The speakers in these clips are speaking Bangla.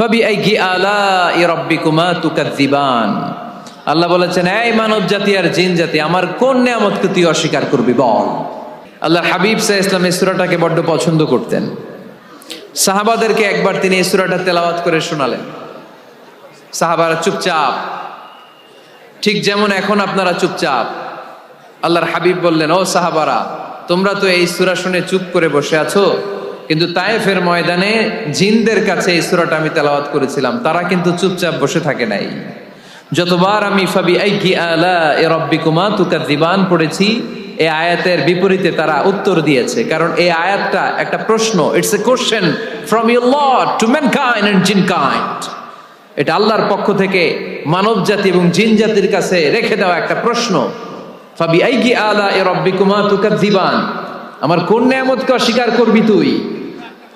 ফাবিআইয়ি আলাই রাব্বিকুমা তুকাযযিবান। আল্লাহ বলেছেন, এই মানব জাতি আর জিন জাতি, আমার কোন নিয়ামতকে তুই অস্বীকার করবি বল। আল্লাহ হাবিব সাল্লাল্লাহু আলাইহি ওয়াসাল্লাম এই সূরাটাকে বড্ড পছন্দ করতেন। সাহাবাদেরকে একবার তিনি এই সূরাটা তেলাওয়াত করে শোনালেন। সাহাবারা চুপচাপ, ঠিক যেমন এখন আপনারা চুপচাপ। আল্লাহর হাবিব বললেন, ও সাহাবারা, তোমরা তো এই সূরা শুনে চুপ করে বসে আছো, কিন্তু তায়েফের ময়দানে জিনদের কাছে এই সূরাটা আমি তেলাওয়াত করেছিলাম, তারা কিন্তু চুপচাপ বসে থাকে নাই। যতবার আমি ফাবিআইয়ি আলাই রাব্বিকুমা তুকাযযিবান পড়েছি, এই আয়াতের বিপরীতে তারা উত্তর দিয়েছে, কারণ এই আয়াতটা একটা প্রশ্ন। It's a question from your Lord to mankind and jinnkind. এটা আল্লাহর পক্ষ থেকে মানব জাতি এবং জিন জাতির কাছে রেখে দেওয়া একটা প্রশ্ন। ফাবিআইয়ি আলাই রাব্বিকুমা তুকাযযিবান, আমার কোন নিয়ামতকে অস্বীকার করবি তুই?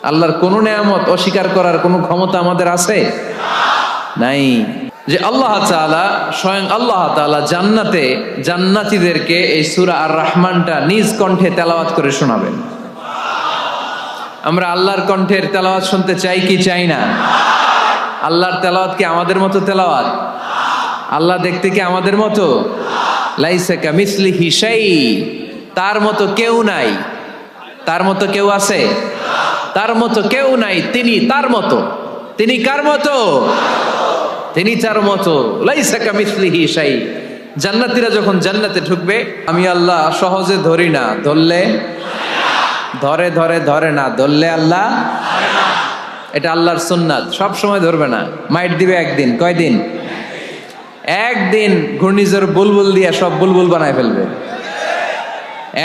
আল্লাহর কোন নিয়ামত অস্বীকার করার কোনো ক্ষমতা আমাদের আছে? নাই। যে আল্লাহ তাআলা, স্বয়ং আল্লাহ তাআলা জান্নাতে জান্নাতীদেরকে এই সূরা আর রহমানটা নিজ কণ্ঠে তেলাওয়াত করে শোনাবেন। আমরা আল্লাহর কণ্ঠের তেলাওয়াত শুনতে চাই কি চাই না? আল্লাহর তেলাওয়াত কি আমাদের মতো তেলাওয়াত? আল্লাহ দেখতে কি আমাদের মতো? লাইসা কামিসলিহি শাই, তার মতো কেউ নাই। তার মতো কেউ আছে? তার মতো কেউ নাই। তিনি তার মতো। তিনি কার মতো? তিনি তার মতো। লাইসা কামিসলিহি শাই। জান্নাতীরা যখন জান্নাতে ঢুকবে, আমি আল্লাহ সহজে ধরি না, ধরলে ধরে, ধরে ধরে না, ধরলে আল্লাহ। এটা আল্লাহর সুন্নাত, সব সময় ধরবে না, মাইট দিবে একদিন। কয়দিন? একদিন ঘূর্ণিঝড় বুলবুল দিয়ে সব বুলবুল বানায় ফেলবে।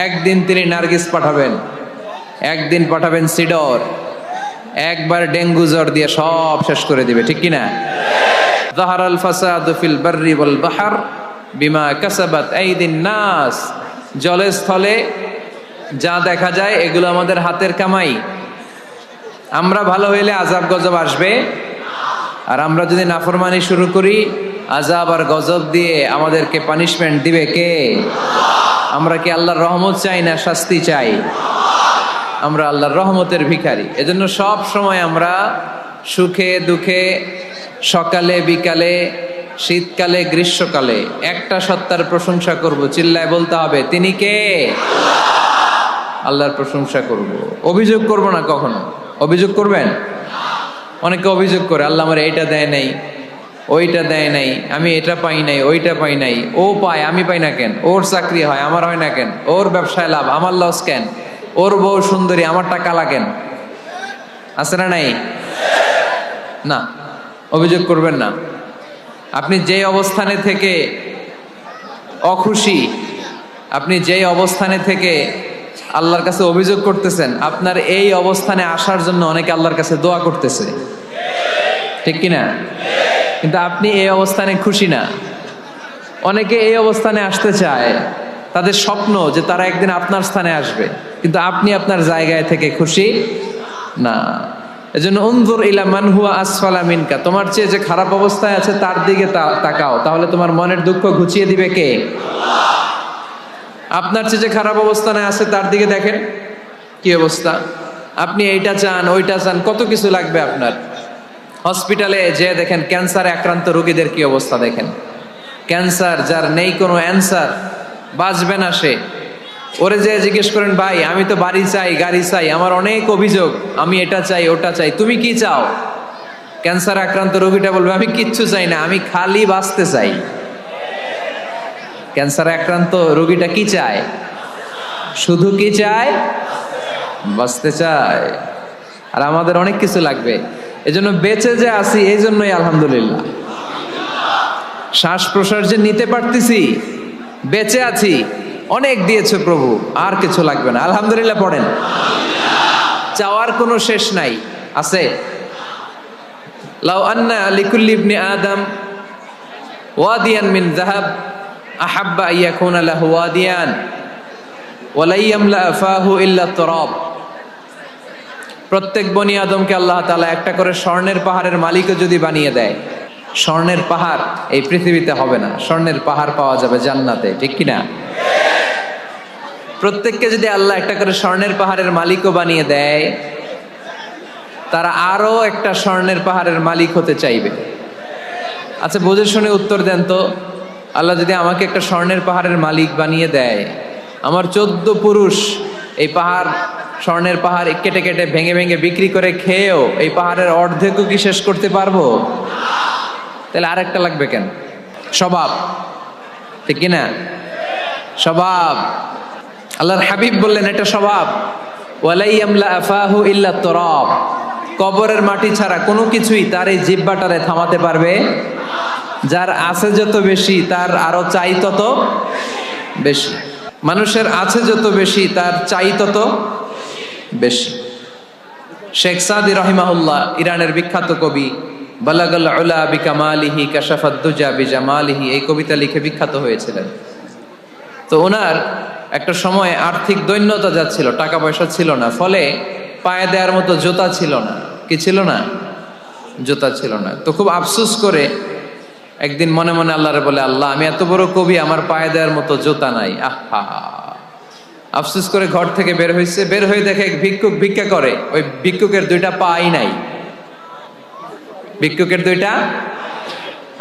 একদিন তিনি নার্গিস পাঠাবেন, একদিন পাঠাবেন সিডর, একবার ডেঙ্গু জ্বর দিয়ে সব শেষ করে দিবে, ঠিক কিনা? যাহারাল ফাসাদু ফিল বাররি ওয়াল বাহর বিমা কাসাবাত আইদিন নাস। জলে স্থলে যা দেখা যায় এগুলো আমাদের হাতের কামাই। আমরা ভালো হইলে আযাব গজব আসবে, আর আমরা যদি নাফরমানি শুরু করি, আযাব আর গজব দিয়ে আমাদেরকে পানিশমেন্ট দিবে কে? আমরা কি আল্লাহর রহমত চাই না শাস্তি চাই? আমরা আল্লাহর রহমতের ভিখারি। এজন্য সব সময় আমরা সুখে দুঃখে, সকালে বিকালে, শীতকালে গ্রীষ্মকালে একটা সত্তার প্রশংসা করব, চিল্লায় বলতে হবে, তিনি কে? আল্লাহর প্রশংসা করব, অভিযোগ করব না কখনো। অভিযোগ করবেন? অনেকে অভিযোগ করে, আল্লাহ আমার এইটা দেয় নাই, ওইটা দেয় নাই, আমি এটা পাই নাই, ওইটা পাই নাই। ও পায়, আমি পাই না কেন? ওর চাকরি হয়, আমার হয় না কেন? ওর ব্যবসায় লাভ, আমার লস কেন? ওর বউ সুন্দরী, আমার টাকা লাগেন? আছে না নাই? না, অভিযোগ করবেন না। আপনি যে অবস্থানে থেকে অখুশি, আপনি যেই অবস্থানে থেকে আল্লাহর কাছে অভিযোগ করতেছেন, আপনার এই অবস্থানে আসার জন্য অনেকে আল্লাহর কাছে দোয়া করতেছে, ঠিক কিনা? কিন্তু আপনি এই অবস্থানে খুশি না। অনেকে এই অবস্থানে আসতে চায়, তাদের স্বপ্ন যে তারা একদিন আপনার স্থানে আসবে, কিন্তু আপনি আপনার জায়গায় থেকে খুশি না। এজন্য উনজুর ইলা মান হুয়া আসফালা মিনকা, তোমার চেয়ে যে খারাপ অবস্থায় আছে তার দিকে তাকাও, তাহলে তোমার মনের দুঃখ ঘুচিয়ে দিবে কে? আপনার চেয়ে যে খারাপ অবস্থানে আছে তার দিকে দেখেন কি অবস্থা। আপনি এইটা চান, ওইটা চান, কত কিছু লাগবে আপনার। হসপিটালে যে দেখেন ক্যান্সারে আক্রান্ত রোগীদের কি অবস্থা দেখেন। ক্যান্সার যার নেই কোনো অ্যান্সার, বাঁচবে না সে। ওরে যে জিজ্ঞেস করেন, ভাই আমি তো বাড়ি চাই, গাড়ি চাই, আমার অনেক অভিযোগ, আমি এটা চাই, ওটা চাই, তুমি কি চাও? ক্যান্সার আক্রান্ত রোগীটা বলবে, আমি কিচ্ছু চাই না, আমি খালি বাঁচতে চাই। ক্যান্সারে আক্রান্ত রোগীটা কি চায়? শুধু কি চায়? বাঁচতে চায়। আর আমাদের অনেক কিছু লাগবে। এজন্য বেঁচে যে আছি, এই জন্যই আলহামদুলিল্লাহ। শ্বাস প্রশ্বাস যে নিতে পারতেছি, বেঁচে আছি, অনেক দিয়েছে প্রভু, আর কিছু লাগবে না। আলহামদুলিল্লাহ পড়েন। চাওয়ার কোনো শেষ নাই, আছে? লাউ আন্না লিকুল্লি ইবনি আদম ওয়াদিয়ান মিন যাহাব আহাব্বা আইয়াকুনা লাহু ওয়াদিয়ান ওয়া লা ইয়ামলা ফাহু ইল্লা তুরাব। প্রত্যেক বনি আদমকে আল্লাহ তাআলা একটা করে স্বর্ণের পাহাড়ের মালিকও যদি বানিয়ে দেয়, স্বর্ণের পাহাড় এই পৃথিবীতে হবে না, স্বর্ণের পাহাড় পাওয়া যাবে জান্নাতে, ঠিক কিনা? প্রত্যেককে যদি আল্লাহ একটা করে স্বর্ণের পাহাড়ের মালিকও বানিয়ে দেয়, তারা আরো একটা স্বর্ণের পাহাড়ের মালিক হতে চাইবে। আচ্ছা বুঝে শুনে উত্তর দেন তো, আল্লাহ যদি আমাকে একটা স্বর্ণের পাহাড়ের মালিক বানিয়ে দেয়, আমার 14 পুরুষ এই পাহাড়, স্বর্ণের পাহাড় কেটে কেটে ভেঙে ভেঙে বিক্রি করে খেয়েও এই পাহাড়ের অর্ধেকও কি শেষ করতে পারবো? তাহলে আরেকটা লাগবে কেন? স্বভাব, ঠিক কিনা? স্বভাব। আল্লাহর হাবিব বললেন এটা স্বভাব। ওয়ালাই ইয়ামলা আফাহু ইল্লা তুরাব, কবরের মাটি ছাড়া কোনো কিছুই তার এই জিহ্বাটারে থামাতে পারবে। যার আছে যত বেশি তার আরো চাই তত বেশি। মানুষের আছে যত বেশি তার চাই তত বেশি। শেখ সাদি রহিমাহুল্লাহ, ইরানের বিখ্যাত কবি, বালাগাল উলা বিকামালিহি কাশাফাদ দুজা বিজামালিহি, এই কবিতা লিখে বিখ্যাত হয়েছিলেন। তো ওনার একটা সময় আর্থিক দৈন্যতা যাচ্ছিল, টাকা পয়সা ছিল না, ফলে পায়ে দেওয়ার মতো জুতা ছিল না। কি ছিল না? জুতা ছিল না। তো খুব আফসোস করে একদিন মনে মনে আল্লাহরে বলে, আল্লাহ আমি এত বড় কবি, আমার পায়ে দেওয়ার মতো জুতা নাই। আহা, আফসোস করে ঘর থেকে বের হয়েছে। বের হয়ে দেখে এক ভিক্ষুক ভিক্ষা করে, ওই ভিক্ষুকের 2টা পাই নাই। ভিক্ষুকের 2টা,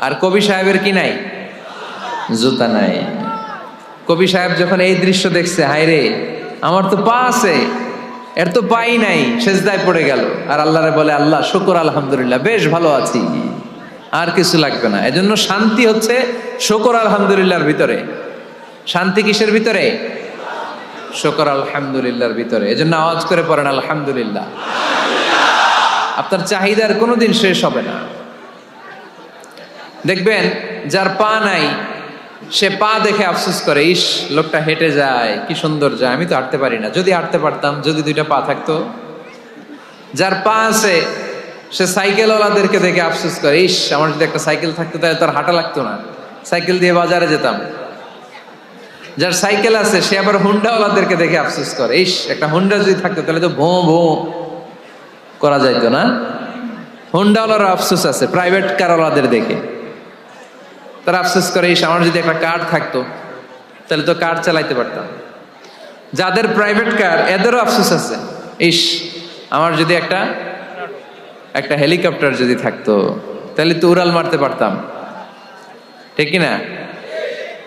আর কবি সাহেবের কি নাই? জুতা নাই। কবি সাহেব যখন এই দৃশ্য দেখছে, হায় রে আমার তো পা আছে, এর তো পাই নাই, সেজদায় পড়ে গেল। আর আল্লাহরে বলে, আল্লাহ শুকর আলহামদুলিল্লাহ, বেশ ভালো আছি, আর কিছু লাগবে না। এজন্য শান্তি হচ্ছে শুকর আলহামদুলিল্লাহর ভিতরে। শান্তি কিসের ভিতরে? শুকর আলহামদুলিল্লাহর ভিতরে। এজন্য আওয়াজ করে পড়েন আলহামদুলিল্লাহ। আপনার চাহিদার কোনোদিন শেষ হবে না। দেখবেন যার পা নাই, সে পা দেখে আফসোস করে, ইস লোকটা হেঁটে যায়, কি সুন্দর যায়, আমি তো হাঁটতে পারি না, যদি হাঁটতে পারতাম, যদি 2টা পা থাকতো। যার পা আছে সে সাইকেলওয়ালাদেরকে দেখে আফসোস করে, ইস আমার যদি একটা সাইকেল থাকতো তাহলে তার হাঁটা লাগতো না, সাইকেল দিয়ে বাজারে যেতাম। যার সাইকেল আছে সে আবার হুন্ডাওয়ালাদেরকে দেখে আফসোস করে, ইস একটা হুন্ডা যদি থাকতো তাহলে তো ভোঁ ভোঁ করা যাইতো না। হুন্ডাওয়ালার আফসোস আছে প্রাইভেট কারওয়ালাদের দেখে, তারা আফসোস করে, ইস আমার যদি একটা কার থাকতো তাহলে তো কার চালাইতে পারতাম। যাদের প্রাইভেট কার এদেরও আফসোস আছে, ইস আমার যদি একটা হেলিকপ্টার যদি থাকতো তাহলে তো উড়াল মারতে পারতাম, ঠিক কিনা?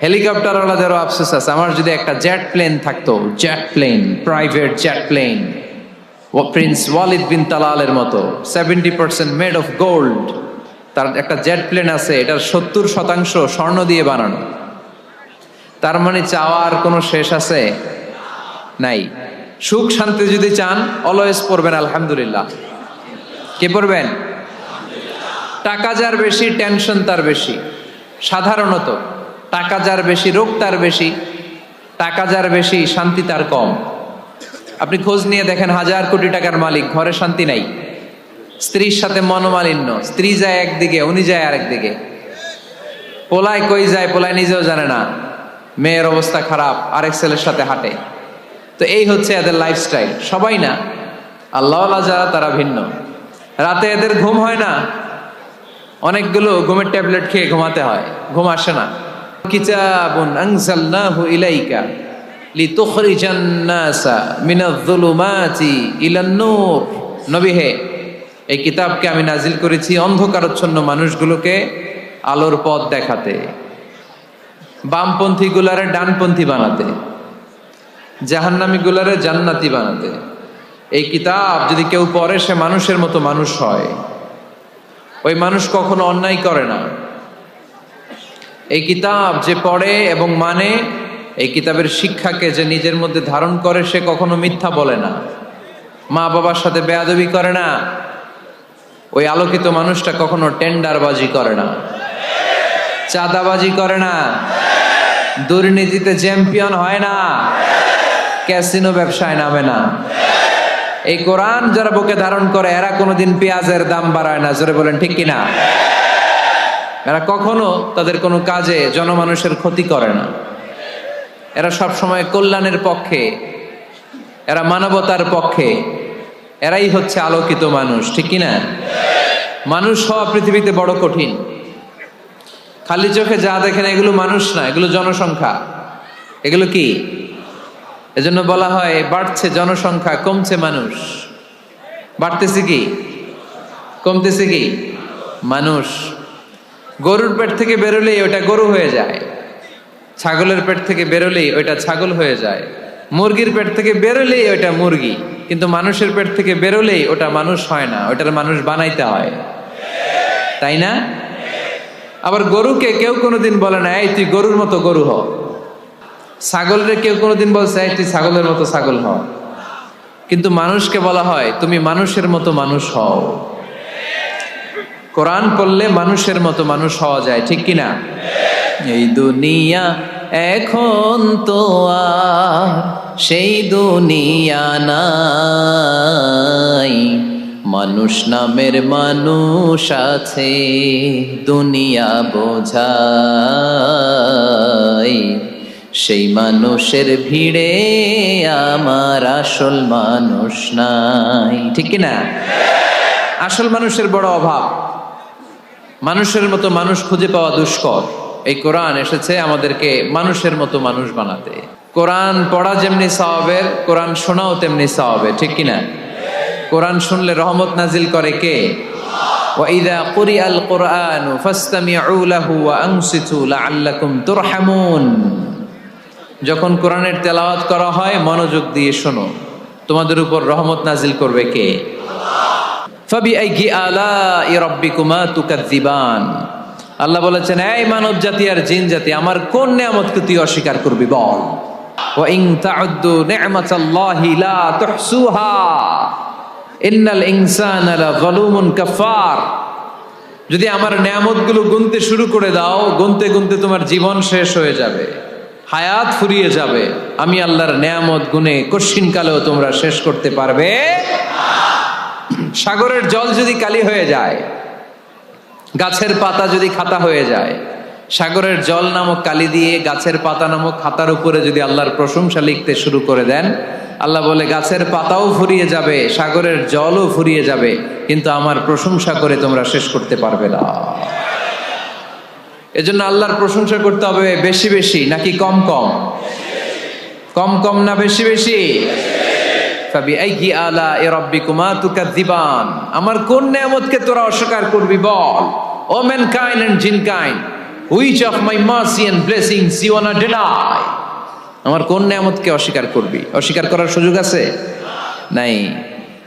হেলিকপ্টার ওয়ালাদেরও আফসোস আছে, আমার যদি একটা জেট প্লেন থাকতো, jet plane, private jet plane, ও প্রিন্স ওয়ালিদ বিন তালালের মতো 70% মেড অফ গোল্ড, তার একটা জেট প্লেন আছে, এটার 70% স্বর্ণ দিয়ে বানানো। তার মানে চাওয়ার কোনো শেষ আছে? নাই। সুখ শান্তি যদি চান অলওয়েজ পড়বেন আলহামদুলিল্লাহ। কে পড়বেন? টাকা যার বেশি টেনশন তার বেশি। সাধারণত টাকা যার বেশি রোগ তার বেশি, টাকা যার বেশি শান্তি তার কম। আপনি খোঁজ নিয়ে দেখেন, 1000 কোটি টাকার মালিক, ঘরে শান্তি নাই, স্ত্রীর সাথে মনোমালিন্য, স্ত্রী যায় একদিকে উনি যায় আরেকদিকে, পোলায় কই যায় পোলায় নিজেও জানে না, মেয়ের অবস্থা খারাপ, আরেক ছেলের সাথে হাঁটে। তো এই হচ্ছে এদের লাইফস্টাইল। সবাই না, আল্লাহওয়ালা যারা তারা ভিন্ন। রাতে এদের ঘুম হয় না, অনেকগুলো ঘুমের ট্যাবলেট খেয়ে ঘুমাতে হয়, ঘুম আসে না। কিতাবুন আনজালনাহু ইলাইকা লিতুখরিজান নাসা মিনাজ-যুলুমাতি ইলান-নূর, নবী হে এই কিতাবকে আমি নাজিল করেছি অন্ধকারাচ্ছন্ন মানুষগুলোকে আলোর পথ দেখাতে, বামপন্থী গুলারে ডানপন্থী বানাতে, জাহান্নামী গুলারে জান্নাতি বানাতে। এই কিতাব যদি কেউ পড়ে সে মানুষের মতো মানুষ হয়, ওই মানুষ কখনো অন্যায় করে না। এই কিতাব যে পড়ে এবং মানে, এই কিতাবের শিক্ষাকে যে নিজের মধ্যে ধারণ করে, সে কখনো মিথ্যা বলে না, মা বাবার সাথে বেয়াদবি করে না। ওই আলোকিত মানুষটা কখনো টেন্ডারবাজি করে না, চাঁদাবাজি করে না, দুর্নীতিতে চ্যাম্পিয়ন হয় না, ক্যাসিনো ব্যবসায় নামে না। এই কোরআন যারা বুকে ধারণ করে এরা কোনোদিন পেঁয়াজের দাম বাড়ায় না, জোরে বলেন ঠিক কিনা? এরা কখনো তাদের কোনো কাজে জনমানুষের ক্ষতি করে না, এরা সব সময় কল্যাণের পক্ষে, এরা মানবতার পক্ষে, এরাই হচ্ছে আলোকিত মানুষ, ঠিক কিনা? মানুষ হওয়া পৃথিবীতে বড় কঠিন। খালি চোখে যা দেখেন এগুলো মানুষ না, এগুলো জনসংখ্যা। এগুলো কি? এজন্য বলা হয় বাড়ছে জনসংখ্যা, কমছে মানুষ। বাড়তেছে কি? কমতেছে কি? মানুষ। গরুর পেট থেকে বেরোলেই ওটা গরু হয়ে যায়, ছাগলের পেট থেকে বেরোলেই ওইটা ছাগল হয়ে যায়, মুরগির পেট থেকে বেরোলেই ওইটা মুরগি, কিন্তু মানুষের পেট থেকে বেরোলেই ওটা মানুষ হয় না, ওটার মানুষ বানাইতে হয়, তাই না? আবার গরুকে কেউ কোনোদিন বলে না এই তুই গরুর মতো গরু হ, ছাগলরে কেউ কোনোদিন বলছে এই তুই ছাগলের মতো ছাগল হ, কিন্তু মানুষকে বলা হয় তুমি মানুষের মতো মানুষ হও। কোরআন পড়লে মানুষের মতো মানুষ হওয়া যায়, ঠিক কিনা? এই দুনিয়া এখন তো আর সেই দুনিয়া নাই, মানুষ নামের মানুষ আছে দুনিয়া বোঝাই, সেই মানুষের ভিড়ে আমার আসল মানুষ নাই, ঠিক কিনা? আসল মানুষের বড় অভাব, মানুষের মতো মানুষ খুঁজে পাওয়া দুষ্কর। এই কোরআন এসেছে আমাদেরকে মানুষের মতো মানুষ বানাতে। কোরআন পড়া যেমনি সওয়াবের, কোরআন শোনাও তেমনি সওয়াবের, ঠিক কিনা? কোরআন শুনলে রহমত নাজিল করে কে? ওয়াইদা কুরিআল কুরআনু ফাসতামিউ লাহু ওয়া আনসিতু লাআল্লাকুম তুরহামুন। যখন কোরআনের তেলাওয়াত করা হয় মনোযোগ দিয়ে শোনো, তোমাদের উপর রহমত নাজিল করবে কে? ফাবিআইয়ি আলাই রাব্বিকুমা তুকাযযিবান। আল্লাহ বলেছেন এই মানব জাতি আর জিন জাতি আমার কোন নিয়ামতকে তুই অস্বীকার করবি বল। ওয়া ইন তাউদ্দু নি'মাতাল্লাহি লা তুহসুহা ইন্নাল ইনসানা লাযালুমুন কাফার। যদি আমার নিয়ামতগুলো গুনতে শুরু করে দাও, গুনতে গুনতে তোমার জীবন শেষ হয়ে যাবে, হায়াত ফুরিয়ে যাবে। আমি আল্লাহর নিয়ামত গুনে কশিনকালেও তোমরা শেষ করতে পারবে। সাগরের জল যদি কালি হয়ে যায়, গাছের পাতা যদি খাতা হয়ে যায়, সাগরের জল নামক কালি দিয়ে গাছের পাতা নামক খাতার উপরে যদি আল্লাহর প্রশংসা লিখতে শুরু করে দেন, আল্লাহ বলে গাছের পাতাও ফুরিয়ে যাবে, সাগরের জলও ফুরিয়ে যাবে, কিন্তু আমার প্রশংসা করে তোমরা শেষ করতে পারবে না। এজন্য আল্লাহর প্রশংসা করতে হবে বেশি বেশি নাকি কম কম? কম কম না বেশি বেশি? ফাবিআইয়ি আলাই রাব্বিকুমা তুকাযযিবান। আমার কোন নিয়ামতকে তোরা অস্বীকার করবি বল। O mankind and jinnkind, which of my mercy and blessings you want to deny. আমার কোন নিয়ামতকে অস্বীকার করবি? অস্বীকার করার সুযোগ আছে? নাই।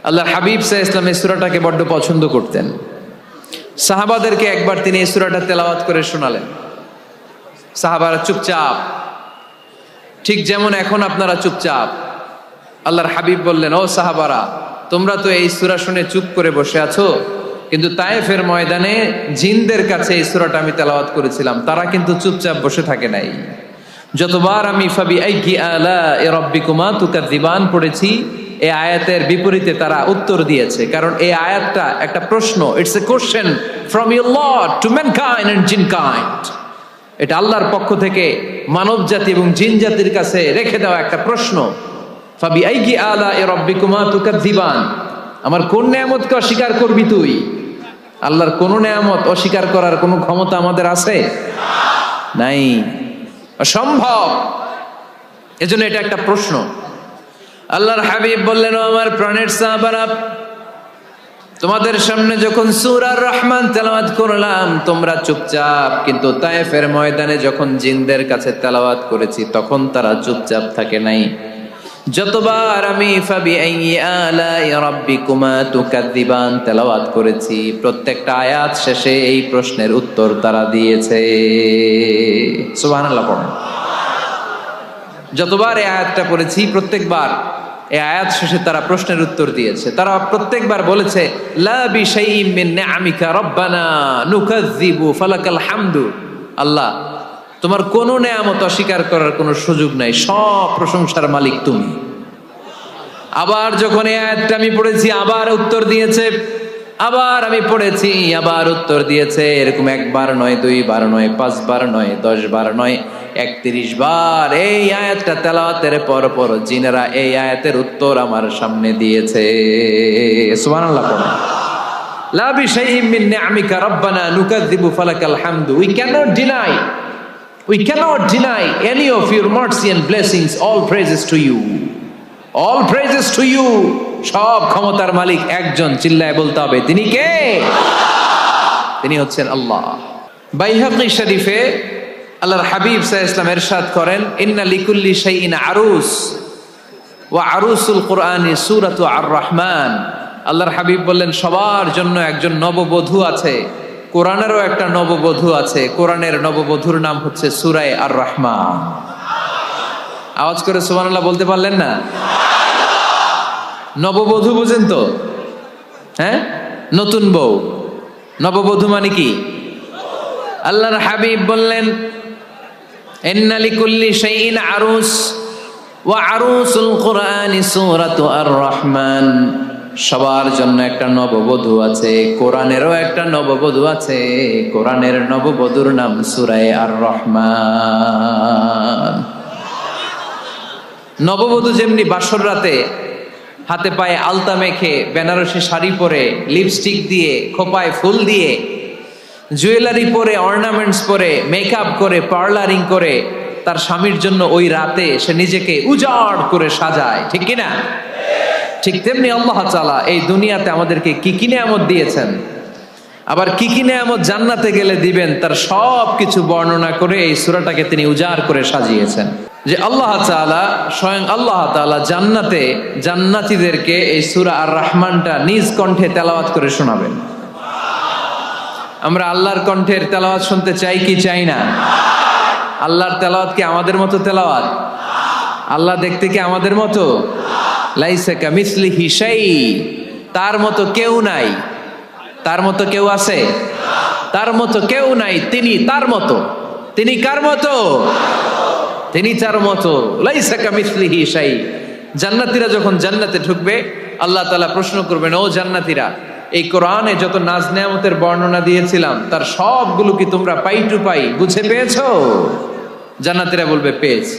আল্লাহর হাবিব সাল্লাল্লাহু আলাইহি ওয়াসাল্লাম এই সূরাটাকে বড্ড পছন্দ করতেন। সাহাবাদেরকে একবার তিনি এই সূরাটা তেলাওয়াত করে শোনালেন। সাহাবারা চুপচাপ, ঠিক যেমন এখন আপনারা চুপচাপ। আল্লাহর হাবিব বললেন ও সাহাবারা, তোমরা তো এই সূরা শুনে চুপ করে বসে আছো, কিন্তু তায়েফের ময়দানে জিনদের কাছে এই সূরাটা আমি তেলাওয়াত করেছিলাম, তারা কিন্তু চুপচাপ বসে থাকে নাই। যতবার আমি ফাবিআইয়ি আলাই রাব্বিকুমা তুকাযযিবান পড়েছি, এই আয়াতের বিপরীতে তারা উত্তর দিয়েছে, কারণ এই আয়াতটা একটা প্রশ্ন। It's a question from your Lord to mankind and jinnkind. এটা আল্লাহর পক্ষ থেকে মানব জাতি এবং জিন জাতির কাছে রেখে দেওয়া একটা প্রশ্ন। ফাবিআইয়ি আলাই রাব্বিকুমা তুকাযযিবান, আমার কোন নিয়ামতকে অস্বীকার করবি তুই? আল্লাহর কোন নিয়ামত অস্বীকার করার কোনো ক্ষমতা আমাদের আছে? নাই, অসম্ভব। এজন্য এটা একটা প্রশ্ন। আল্লাহর হাবিব বললেন ও আমার প্রাণের সাহাবারা, তোমাদের সামনে যখন সূরা রহমান তেলাওয়াত করলাম তোমরা চুপচাপ, কিন্তু তায়েফের ময়দানে যখন জিনদের কাছে তেলাওয়াত করেছি তখন তারা চুপচাপ থাকে নাই। যতবার আমি ফাবিআইয়ি আলাই রাব্বিকুমা তুকাযযিবান তেলাওয়াত করেছি, প্রত্যেকটা আয়াত শেষে এই প্রশ্নের উত্তর তারা দিয়েছে। সুবহানাল্লাহ পড়েন। যতবার এই আয়াতটা পড়েছি প্রত্যেকবার এই আয়াত শেষে তারা প্রশ্নের উত্তর দিয়েছে। তারা প্রত্যেকবার বলেছে লা বিশাইইম মিন নিআমিকা রাব্বানা নুকাযযিবু ফালাকাল হামদু। আল্লাহ, তোমার কোন নিয়ামত অস্বীকার করার কোনো সুযোগ নাই, সব প্রশংসার মালিক তুমি। আবার যখন এই আয়াতটা আমি পড়েছি আবার উত্তর দিয়েছে, আবার আমি পড়েছি আবার উত্তর দিয়েছে। এরকম একবার নয়, দুইবার নয়, 5 বার নয়, 10 বার নয়, 31 বার এই আয়াতটা তেলাওয়াতের পর পর জিনেরা এই আয়াতের উত্তর আমার সামনে দিয়েছে। সুবহানাল্লাহ পড়েন। লা বিশাইইম মিন নিআমিকা রাব্বানা নুকাযযিবু ফালাকাল হামদু। We cannot deny any of your mercy and blessings. All praises to you. All praises to you. সব ক্ষমতার মালিক একজন, চিল্লায় বলতে হবে তিনি কে? তিনি হচ্ছেন আল্লাহ। বাইহাকী শরীফে আল্লাহর হাবিব সাল্লাল্লাহু আলাইহি ওয়াসাল্লাম ইরশাদ করেন, ইন্না লিকুল্লি শাইইন আরুস ওয়া আরুসুল কুরআনি সূরাতু আর রহমান। আল্লাহর হাবিব বললেন, সবার জন্য একজন নববধূ আছে, কোরআনেরও একটা নববধূ আছে। কোরআনের নববধূর নাম হচ্ছে সূরা আর রহমান। আওয়াজ করে সুবহানাল্লাহ বলতে পারলেন না? নববধূ বুঝেন তো? হ্যাঁ, নতুন বউ। নববধূ মানে কি? আল্লাহর হাবিব বললেন, ইন্না লিকুল্লি শাইইন আরুস ওয়া আরুসুল কুরআনি সূরাতু আর রহমান। সবার জন্য একটা নববধূ আছে, কোরআনেরও একটা নববধূ আছে। কোরআনের নববধূর নাম সূরা আর রহমান। নববধূ যেমনি বাসর রাতে হাতে পায়ে আলতা মেখে, বেনারসি শাড়ি পরে, লিপস্টিক দিয়ে, খোপায় ফুল দিয়ে, জুয়েলারি পরে, অর্নামেন্টস পরে, মেকআপ করে, পার্লারিং করে তার স্বামীর জন্য ওই রাতে সে নিজেকে উজাড় করে সাজায়, ঠিক কিনা? ঠিক তেমনি আল্লাহ তাআলা এই দুনিয়াতে আমাদেরকে কি কি নেয়ামত দিয়েছেন, আবার কি কি নেয়ামত জান্নাতে গেলে দিবেন, তার সব কিছু বর্ণনা করে এই সূরাটাকে তিনি উজাড় করে সাজিয়েছেন। যে আল্লাহ তাআলা, স্বয়ং আল্লাহ তাআলা জান্নাতে জান্নাতীদেরকে এই সূরা আর রহমানটা নিজ কণ্ঠে তেলাওয়াত করে শোনাবেন। আমরা আল্লাহর কণ্ঠের তেলাওয়াত শুনতে চাই কি চাই না? আল্লাহর তেলাওয়াত কি আমাদের মতো তেলাওয়াত? আল্লাহ দেখতে কি আমাদের মতো? লাইসা কামিসলিহি শাই, তার মতো কেউ নাই। তার মতো কেউ আছে? তার মতো কেউ নাই। তিনি তার মতো। তিনি কার মতো? তিনি তার মতো। লাইসা কামিসলিহি শাই। জান্নাতীরা যখন জান্নাতে ঢুকবে, আল্লাহ তাআলা প্রশ্ন করবেন, ও জান্নাতীরা, এই কোরআনে যত নাজ নেয়ামতের বর্ণনা দিয়েছিলাম তার সবগুলো কি তোমরা পাই টু পাই বুঝে পেয়েছো? জান্নাতীরা বলবে পেয়েছি।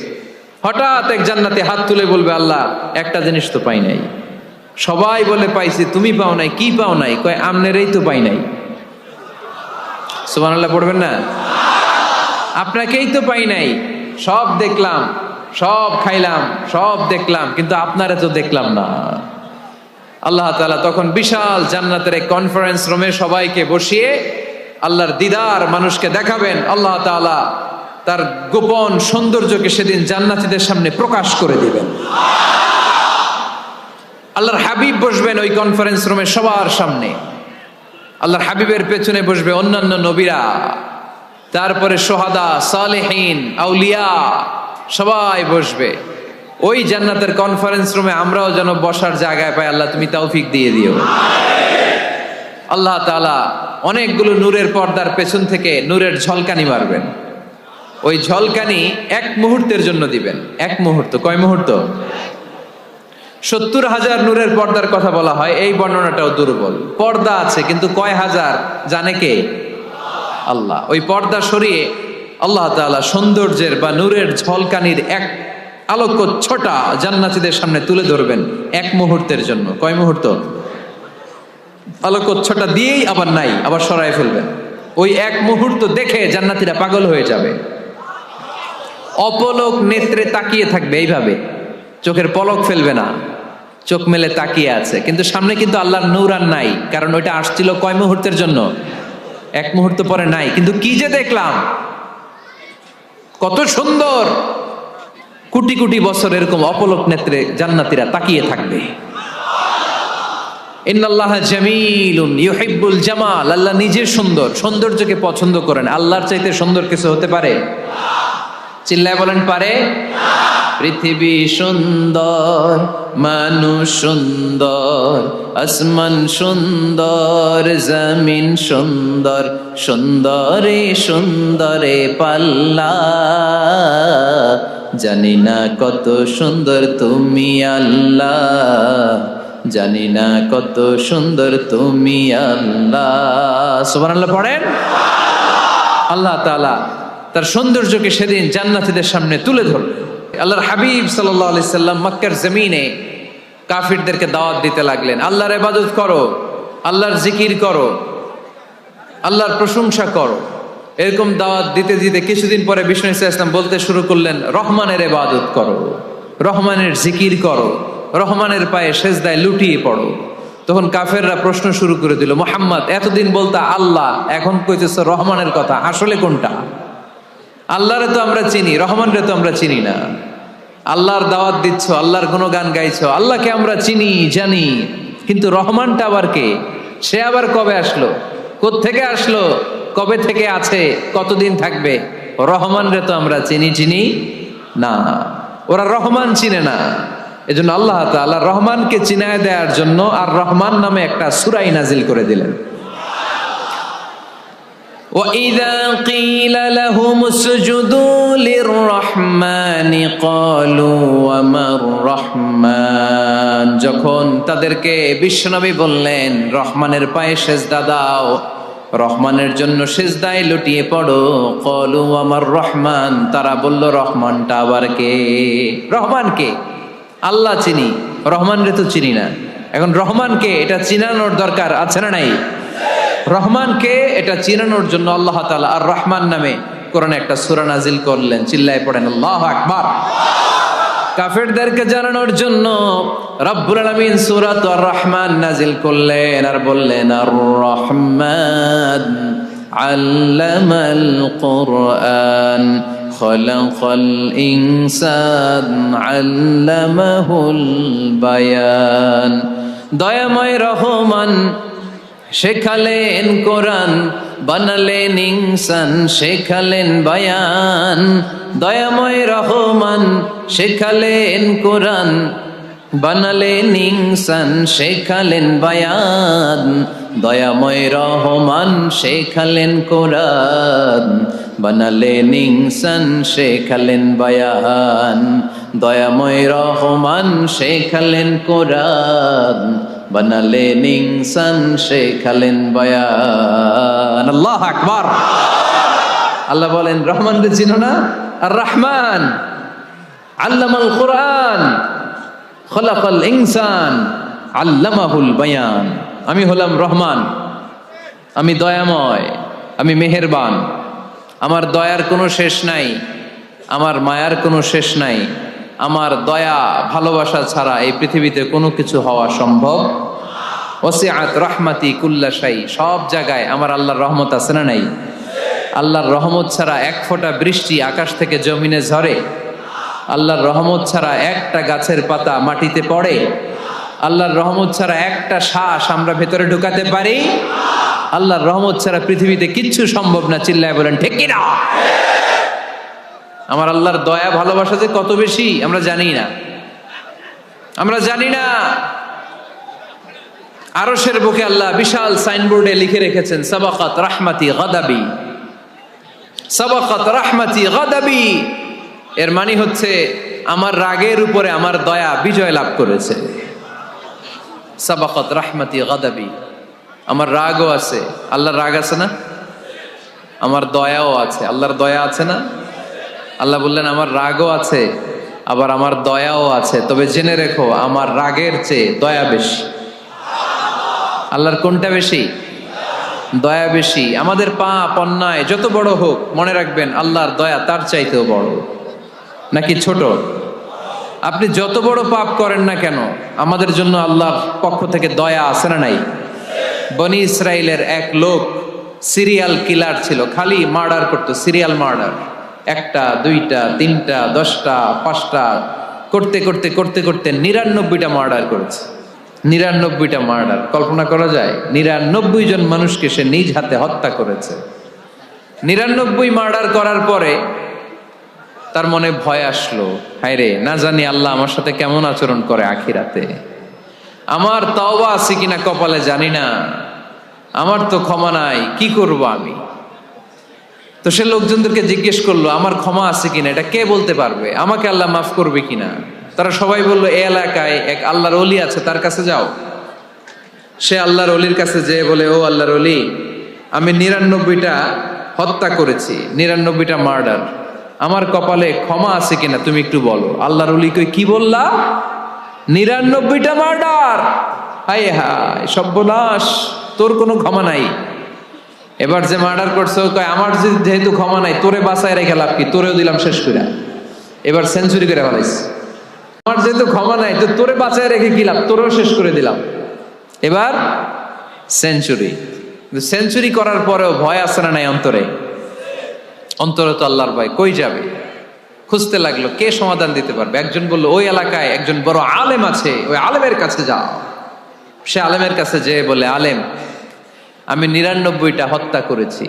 হঠাৎ এক জান্নাতি হাত তুলে বলবে, আল্লাহ একটা জিনিস তো পাই নাই। সবাই বলে পাইছি, তুমি পাও নাই। কি পাও নাই? কয় আমনেরই তো পাই নাই। সুবহানাল্লাহ পড়বেন না? আপনাকেই তো পাই নাই। সব দেখলাম, সব খাইলাম, সব দেখলাম, কিন্তু আপনারে তো দেখলাম না। আল্লাহ তাআলা তখন বিশাল জান্নাতের এক কনফারেন্স রুমে সবাইকে বসিয়ে আল্লাহর দিদার মানুষকে দেখাবেন। আল্লাহ তাআলা তার গোপন সৌন্দর্যকে সেদিন জান্নাতীদের সামনে প্রকাশ করে দিবেন। আল্লাহর হাবিব বসবেন ওই কনফারেন্স রুমে সবার সামনে। আল্লাহর হাবিবের পেছনে বসবে অন্যান্য নবীরা, তারপরে সোহাদা, সালেহীন, আউলিয়া সবাই বসবে। ওই জান্নাতের কনফারেন্স রুমে আমরাও যেন বসার জায়গায় পাই, আল্লাহ তুমি তৌফিক দিয়ে দিও। আল্লাহ তাআলা অনেকগুলো নূরের পর্দার পেছন থেকে নূরের ঝলকানি মারবেন। ওই ঝলকানি এক মুহূর্তের জন্য দিবেন। এক মুহূর্ত। কয় মুহূর্ত? 70,000 নূরের পর্দার কথা বলা হয়, এই বর্ণনাটাও দুর্বল। পর্দা আছে কিন্তু কয় হাজার জানে কে? আল্লাহ। ওই পর্দা সরিয়ে আল্লাহ তাআলা সৌন্দর্যের বা নূরের ঝলকানির এক আলোকচ্ছটা জান্নাতীদের সামনে তুলে ধরবেন এক মুহূর্তের জন্য। কয় মুহূর্ত? আলোকচ্ছটা দিয়েই আবার নাই, আবার সরায় ফেলবেন। ওই এক মুহূর্ত দেখে জান্নাতীরা পাগল হয়ে যাবে, অপলক নেত্রে তাকিয়ে থাকবে। এইভাবে চোখের পলক ফেলবে না, চোখ মেলে তাকিয়ে আছে। কিন্তু সামনে কিন্তু আল্লাহর নূর আর নাই, কারণ ওইটা আসছিল কয় মুহূর্তের জন্য? এক মুহূর্ত পরে নাই। কিন্তু কি যে দেখলাম, কত সুন্দর! কোটি কোটি বছর এরকম অপলক নেত্রে জান্নাতীরা তাকিয়ে থাকবে। ইন্নাল্লাহা জামিলুন ইউহিব্বুল জামাল। আল্লাহ নিজে সুন্দর, সৌন্দর্যকে পছন্দ করেন। আল্লাহর চাইতে সুন্দর কিছু হতে পারে? চিল্লায় বলেন পারে? পৃথিবী সুন্দর, মানুষ সুন্দর, আসমান সুন্দর, জমিন সুন্দর, সুন্দরে সুন্দরে পাল্লা। জানি না কত সুন্দর তুমি আল্লাহ, জানি না কত সুন্দর তুমি আল্লাহ। সুবহানাল্লাহ পড়েন। আল্লাহ তাআলা তার সৌন্দর্যকে সেদিন জান্নাতীদের সামনে তুলে ধরবে। আল্লাহর হাবিব সাল্লাল্লাহু আলাইহি সাল্লাম মক্কার জমিনে কাফিরদেরকে দাওয়াত দিতে লাগলেন, আল্লাহর ইবাদত করো, আল্লাহর জিকির করো, আল্লাহর প্রশংসা করো। এরকম দাওয়াত দিতে দিতে কিছুদিন পরে বিষ্ণু ইসা ইসলাম বলতে শুরু করলেন, রহমানের ইবাদত করো, রহমানের জিকির করো, রহমানের পায়ে সেজদায় লুটিয়ে পড়ো। তখন কাফেররা প্রশ্ন শুরু করে দিল, মুহাম্মদ এতদিন বলতা আল্লাহ, এখন কইতেছ রহমানের কথা, আসলে কোনটা? আল্লাহরে তো আমরা চিনি, রহমানরে তো আমরা চিনি না। আল্লাহর দাওয়াত দিচ্ছ, আল্লাহর গুণগান গাইছো, আল্লাহকে আমরা চিনি জানি, কিন্তু রহমানটা আবার কে? সে আবার কবে আসলো, কোত্থেকে আসলো, কবে থেকে আছে, কতদিন থাকবে? রহমানরে তো আমরা চিনি না। ওরা রহমান চিনে না। এজন্য আল্লাহ তাআলা রহমানকে চিনায় দেওয়ার জন্য আর রহমান নামে একটা সূরাই নাজিল করে দিলেন। وَإِذَا قِيلَ لَهُمُ اسْجُدُوا لِلرَّحْمَنِ قَالُوا وَمَا الرَّحْمَنُ, যখন তাদেরকে বিশ্বনবী বললেন রহমানের পায়ে সেজদা দাও, রহমানের জন্য সেজদায় লুটিয়ে পড়ো, ক্বালু ওয়ামার রহমান, তারা বলল রহমানটা আবার কে? রহমান কে? আল্লাহ চিনি, রহমানরে তো চিনি না। এখন রহমানকে এটা চিনানোর দরকার আছে না নাই? রহমানকে এটা চিনানোর জন্য আল্লাহ তাআলা আর রহমান নামে কোরআনে একটা সূরা নাজিল করলেন। চিল্লায়ে পড়েন আল্লাহু আকবার। কাফেরদেরকে জানানোর জন্য রব্বুল আলামিন সূরাত আর রহমান নাজিল করলেন আর বললেন আর রহমান আল্লামাল কুরআন খলাকাল ইনসান আল্লামাহুল বায়ান। দয়াময় রহমান শেখালেন কোরআন, বানালেন ইনসান শেখালেন বায়ান। দয়াময় রহমান শেখালেন কোরআন, বানালেন ইনসান শেখালেন বায়ান। দয়াময় রহমান শেখালেন কোরআন, বানালেন ইনসান শেখালেন বায়ান। দয়াময় রহমান শেখালেন কোরআন, বানালেন ইনসান শেখালেন বায়ান। আল্লাহু আকবার। আল্লাহ বলেন রহমান রে চিনো না? আর রহমান আল্লামাল কুরআন খলাকাল ইনসান আল্লামাহুল বায়ান। আমি হলাম রহমান, আমি দয়াময়, আমি মেহেরবান। আমার দয়ার কোনো শেষ নাই, আমার মায়ার কোনো শেষ নাই। আমার দয়া ভালোবাসা ছাড়া এই পৃথিবীতে কোনো কিছু হওয়া সম্ভব। ওয়াসিআত রাহমাতি কুল্লা শাই, সব জায়গায় আমার আল্লাহর রহমত আছে না নাই? আল্লাহর রহমত ছাড়া এক ফোঁটা বৃষ্টি আকাশ থেকে জমিনে ঝরে? আল্লাহর রহমত ছাড়া একটা গাছের পাতা মাটিতে পড়ে? আল্লাহর রহমত ছাড়া একটা শ্বাস আমরা ভেতরে ঢুকাতে পারি? আল্লাহর রহমত ছাড়া পৃথিবীতে কিচ্ছু সম্ভব না। চিল্লায় বলেন ঠিক কি না? আমার আল্লাহর দয়া ভালোবাসা যে কত বেশি আমরা জানি না, আমরা জানি না। আরশের বুকে আল্লাহ বিশাল সাইনবোর্ডে লিখে রেখেছেন সাবাকাত রাহমাতি গাদাবি, সাবাকাত রাহমাতি গাদাবি। এর মানে হচ্ছে আমার রাগের উপরে আমার দয়া বিজয় লাভ করেছে। সাবাকাত রাহমাতি গাদাবি, আমার রাগও আছে, আল্লাহর রাগ আছে না? আমার দয়াও আছে, আল্লাহর দয়া আছে না? আল্লাহ বললেন আমার রাগও আছে, আবার আমার দয়াও আছে, তবে জেনে রেখো আমার রাগের চেয়ে দয়া বেশি। আল্লাহর কোনটা বেশি? দয়া বেশি। আমাদের পাপ অন্যায় যত বড় হোক, মনে রাখবেন আল্লাহর দয়া তার চাইতেও বড়। নাকি ছোট? আপনি যত বড় পাপ করেন না কেন, আমাদের জন্য আল্লাহর পক্ষ থেকে দয়া আছে না নাই? বনি ইসরাইলের এক লোক সিরিয়াল কিলার ছিল, খালি মার্ডার করতো, সিরিয়াল মার্ডার। একটা, দুইটা, তিনটা, 10টা, 5টা করতে করতে করতে করতে 99টা মার্ডার করেছে। 99টা মার্ডার, কল্পনা করা যায়? 99 জন মানুষকে সে নিজ হাতে হত্যা করেছে। 99 মার্ডার করার পরে তার মনে ভয় আসলো, হায় রে, না জানি আল্লাহ আমার সাথে কেমন আচরণ করে আখিরাতে। আমার তওবা আছে কিনা কপালে জানি না, আমার তো ক্ষমা নাই, কি করব আমি? তো সে লোকজনদেরকে জিজ্ঞেস করলো আমার ক্ষমা আছে কিনা, এটা কে বলতে পারবে? আমাকে আল্লাহ মাফ করবে কিনা? তারা সবাই বললো এই এলাকায় এক আল্লাহর ওলি আছে, তার কাছে যাও। সে আল্লাহর ওলির কাছে যেয়ে বলে, ও আল্লাহর ওলি, আমি 99টা হত্যা করেছি, 99টা মার্ডার, আমার কপালে ক্ষমা আছে কিনা তুমি একটু বলো। আল্লাহর ওলি কই, কি বললা? 99টা মার্ডার? হায় হায় সর্বনাশ, তোর কোনো ক্ষমা নাই। এবার যে মার্ডার করছে কয় আমার যেহেতু ক্ষমা নাই, তোরে বাঁচায় রেখে লাভ কি, তোরেও দিলাম শেষ করে। এবার সেঞ্চুরি করে ফেলাইছে। আমার যেহেতু ক্ষমা নাই, তো তোরে বাঁচায় রেখে কি লাভ, তোরেও শেষ করে দিলাম। এবার সেঞ্চুরি। সেঞ্চুরি করার পরেও ভয় আসে না নাই অন্তরে? অন্তরে তো আল্লাহর ভয়, কই যাবে? খুঁজতে লাগলো কে সমাধান দিতে পারবে। একজন বললো ওই এলাকায় একজন বড় আলেম আছে, ওই আলেমের কাছে যাও। সে আলেমের কাছে যেয়ে বলে, আলেম, আমি 99টা হত্যা করেছি,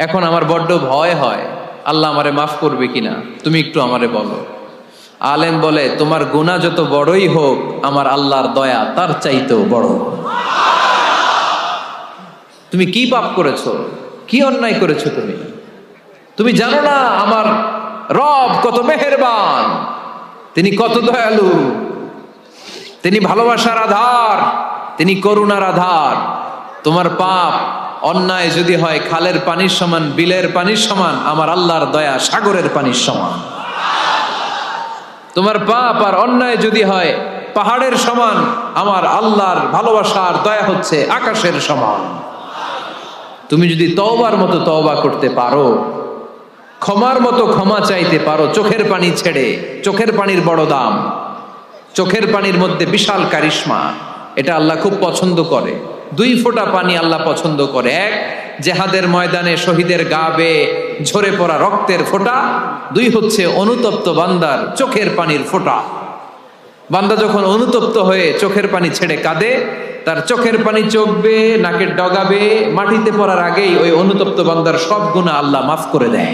এখন আমার বড্ড ভয় হয়, আল্লাহ আমারে মাফ করবে কিনা, তুমি একটু আমারে বলো। আলেম বলে, তোমার গুনাহ যত বড়ই হোক, আমার আল্লাহর দয়া তার চাইতেও বড়। তুমি কি পাপ করেছো, কি অন্যায় করেছো তুমি? তুমি জানো না আমার রব কত মেহেরবান, তিনি কত দয়ালু, তিনি ভালোবাসার আধার, তিনি করুণার আধার। তোমার পাপ অন্যায় যদি হয় খালের পানির সমান, বিলের পানির সমান, আমার আল্লাহর দয়া সাগরের পানির সমান। তোমার পাপ আর অন্যায় যদি হয় পাহাড়ের সমান, আমার আল্লাহর ভালোবাসার দয়া হচ্ছে আকাশের সমান। তুমি যদি তওবার মতো তওবা করতে পারো, ক্ষমার মতো ক্ষমা চাইতে পারো, চোখের পানি ছেড়ে, চোখের পানির বড় দাম, চোখের পানির মধ্যে বিশাল কারিশমা, এটা আল্লাহ খুব পছন্দ করে। 2 ফোঁটা পানি আল্লাহ পছন্দ করে। এক, জেহাদের ময়দানে শহীদের গা বেয়ে ঝরে পড়া রক্তের ফোঁটা। 2 হচ্ছে অনুতপ্ত বান্দার চোখের পানির ফোঁটা। বান্দা যখন অনুতপ্ত হয়ে চোখের পানি ছেড়ে কাঁদে, তার চোখের পানি চোখ বেয়ে নাকের ডগা বেয়ে মাটিতে পড়ার আগেই ওই অনুতপ্ত বান্দার সব গুনাহ আল্লাহ মাফ করে দেয়।